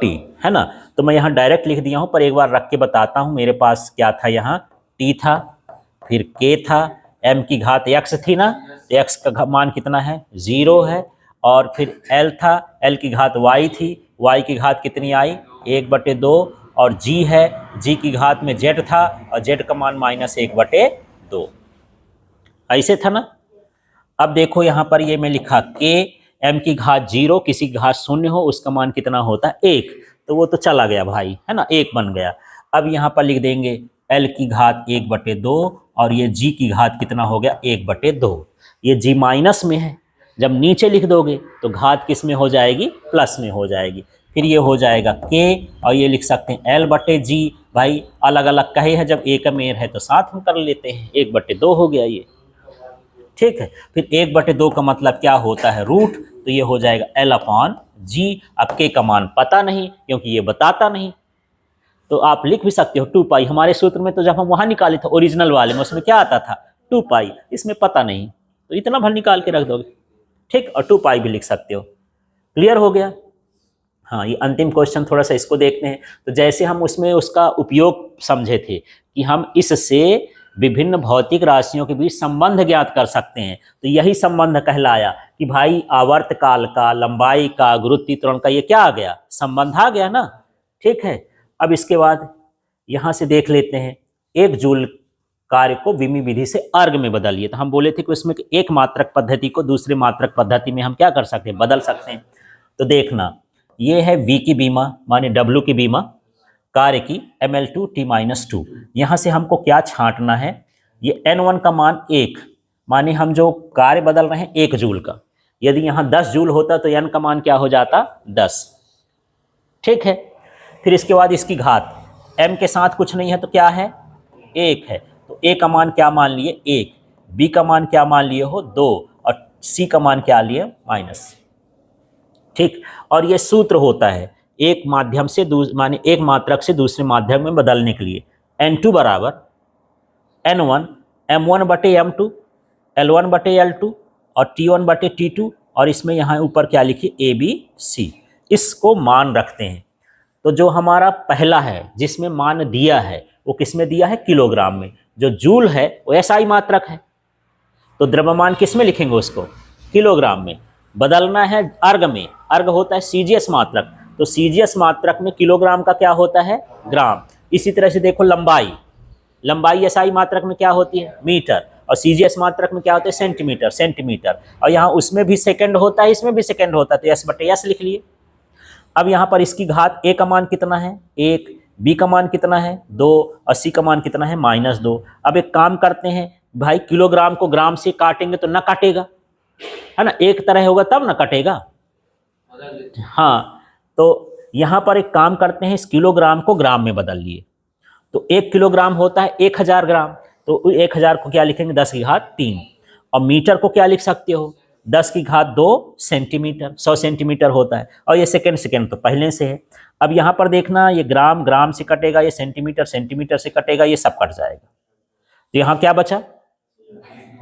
t, है ना। तो मैं यहाँ डायरेक्ट लिख दिया हूँ, पर एक बार रख के बताता हूँ। मेरे पास क्या था, यहाँ t था, फिर k था, m की घात x थी ना, तो x का मान कितना है, 0 है, और फिर l था, l की घात y थी, y की घात कितनी आई, 1/2, और g है, g की घात में z था, और z का मान -1/2, ऐसे था ना। अब देखो यहाँ पर ये मैं लिखा k, m की घात 0, किसी की घात 0 हो उसका मान कितना होता है, 1, तो वो तो चला गया भाई, है ना, 1 बन गया। अब यहाँ पर लिख देंगे l की घात 1/2, और ये g की घात कितना हो गया, 1/2, ये g माइनस में है, जब नीचे लिख दोगे तो घात किस में हो जाएगी, प्लस में हो जाएगी। फिर ये हो जाएगा k, और ये लिख सकते हैं l/g, भाई अलग अलग कहे हैं, जब एक मेर है तो साथ में कर लेते हैं, 1/2 हो गया ये, ठीक है। फिर 1/2 का मतलब क्या होता है, रूट, तो ये हो जाएगा l/g। अब k का मान पता नहीं क्योंकि ये बताता नहीं, तो आप लिख भी सकते हो 2π। हमारे सूत्र में तो जब हम वहां निकाले थे ओरिजिनल वाले में, उसमें क्या आता था, 2π, इसमें पता नहीं, तो इतना भर निकाल के रख दोगे, ठीक, और 2π भी लिख सकते हो। क्लियर हो गया। हाँ, ये अंतिम क्वेश्चन थोड़ा सा इसको देखते हैं। तो जैसे हम उसमें उसका उपयोग समझे थे कि हम इससे विभिन्न भौतिक राशियों के बीच संबंध ज्ञात कर सकते हैं। तो यही संबंध कहलाया कि भाई आवर्त काल का, लंबाई का, गुरुत्वीय त्वरण का ये क्या आ गया, संबंध आ गया ना। ठीक है, अब इसके बाद यहां से देख लेते हैं, एक जूल कार्य को विमी विधि से अर्ग में बदलिए। तो हम बोले थे कि उसमें एक मात्रक पद्धति को दूसरे मात्रक पद्धति में हम क्या कर सकते हैं, बदल सकते हैं। तो देखना, ये है V की बीमा माने W की बीमा कार्य की ml2t-2। यहाँ से हमको क्या छांटना है, ये n1 का मान 1 माने हम जो कार्य बदल रहे हैं 1 जूल का। यदि यहाँ 10 जूल होता तो n का मान क्या हो जाता, 10। ठीक है, फिर इसके बाद इसकी घात, m के साथ कुछ नहीं है तो क्या है, 1 है। तो a का मान क्या मान लिए, 1, b का मान क्या मान लिए हो, 2, और c का मान क्या लिए, -। ठीक, और ये सूत्र होता है एक माध्यम से माने एक मात्रक से दूसरे माध्यम में बदलने के लिए। n2 बराबर n1 m1 बटे m2 l1 बटे l2 और t1 बटे t2, और इसमें यहाँ ऊपर क्या लिखिए, a b c। इसको मान रखते हैं। तो जो हमारा पहला है जिसमें मान दिया है वो किस में दिया है, किलोग्राम में। जो जूल है वो एसआई मात्रक है, तो द्रव्यमान किस में लिखेंगे उसको, किलोग्राम में। बदलना है अर्ग में, अर्ग होता है सीजीएस मात्रक, तो सीजीएस मात्रक में किलोग्राम का क्या होता है, ग्राम। इसी तरह से देखो लंबाई, लंबाई एसआई मात्रक में क्या होती है, मीटर, और सीजीएस मात्रक में क्या होता है, सेंटीमीटर, सेंटीमीटर। और यहाँ उसमें भी सेकंड होता है, इसमें भी सेकंड होता है, तो एस बटे एस लिख लिए। अब यहाँ पर इसकी घात, ए का मान कितना है, 1, बी का मान कितना है, 2, और सी का मान कितना है, -2। अब एक काम करते हैं भाई, किलोग्राम को ग्राम से काटेंगे तो ना काटेगा, है ना, एक तरह होगा तब ना कटेगा। हाँ, तो यहाँ पर एक काम करते हैं, इस किलोग्राम को ग्राम में बदल लिए। तो 1 किलोग्राम होता है 1000 ग्राम, तो 1000 को क्या लिखेंगे, 10 की घात 3। और मीटर को क्या लिख सकते हो, 10 की घात 2 सेंटीमीटर, 100 सेंटीमीटर होता है। और ये सेकंड तो पहले से है। अब यहाँ पर देखना, ये ग्राम ग्राम से कटेगा, ये सेंटीमीटर सेंटीमीटर से कटेगा, ये सब कट जाएगा। तो यहाँ क्या बचा,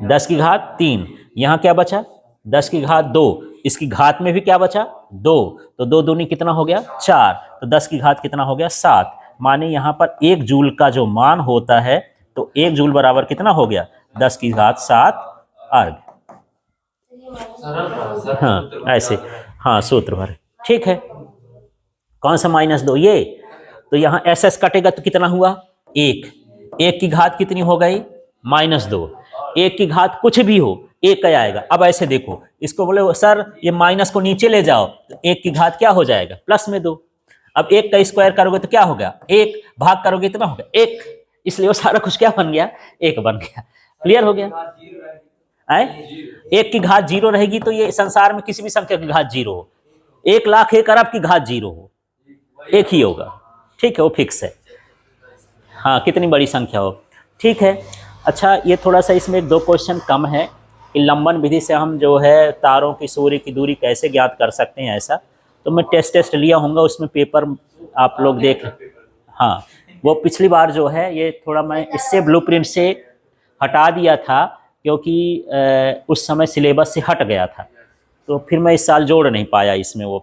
10 की घात 3, यहाँ क्या बचा, 10 की घात 2, इसकी घात में भी क्या बचा, 2, तो 2 दूनी कितना हो गया, 4, तो 10 की घात कितना हो गया, 7। माने यहाँ पर 1 जूल का जो मान होता है, तो 1 जूल बराबर कितना हो गया, 10 की घात 7 अर्ग। हाँ ऐसे, हाँ सूत्र भर, ठीक है। कौन सा -2, ये। तो यहाँ एस एस कटेगा तो कितना हुआ, 1, 1 की घात कितनी हो गई, -2, 1 की घात कुछ भी हो 1 का आएगा। अब ऐसे देखो, इसको बोले सर ये माइनस को नीचे ले जाओ, तो 1 की घात क्या हो जाएगा, प्लस में 2। अब 1 का स्क्वायर करोगे तो क्या होगा, 1 भाग करोगे इतना होगा 1, इसलिए वो सारा कुछ क्या बन गया, 1 बन गया। क्लियर हो गया, आए 1 की घात 0 रहेगी तो ये संसार में किसी भी संख्या की घात 0 हो, 1,01 अरब की घात 0 हो, 1 ही होगा। ठीक है, वो फिक्स है, हाँ कितनी बड़ी संख्या हो। ठीक है, अच्छा ये थोड़ा सा इसमें 1-2 क्वेश्चन कम है कि लंबन विधि से हम जो है तारों की सूर्य की दूरी कैसे ज्ञात कर सकते हैं, ऐसा तो मैं टेस्ट लिया होऊंगा, उसमें पेपर आप लोग देख। हाँ, वो पिछली बार जो है ये थोड़ा मैं इससे ब्लूप्रिंट से हटा दिया था क्योंकि उस समय सिलेबस से हट गया था, तो फिर मैं इस साल जोड़ नहीं पाया इसमें वो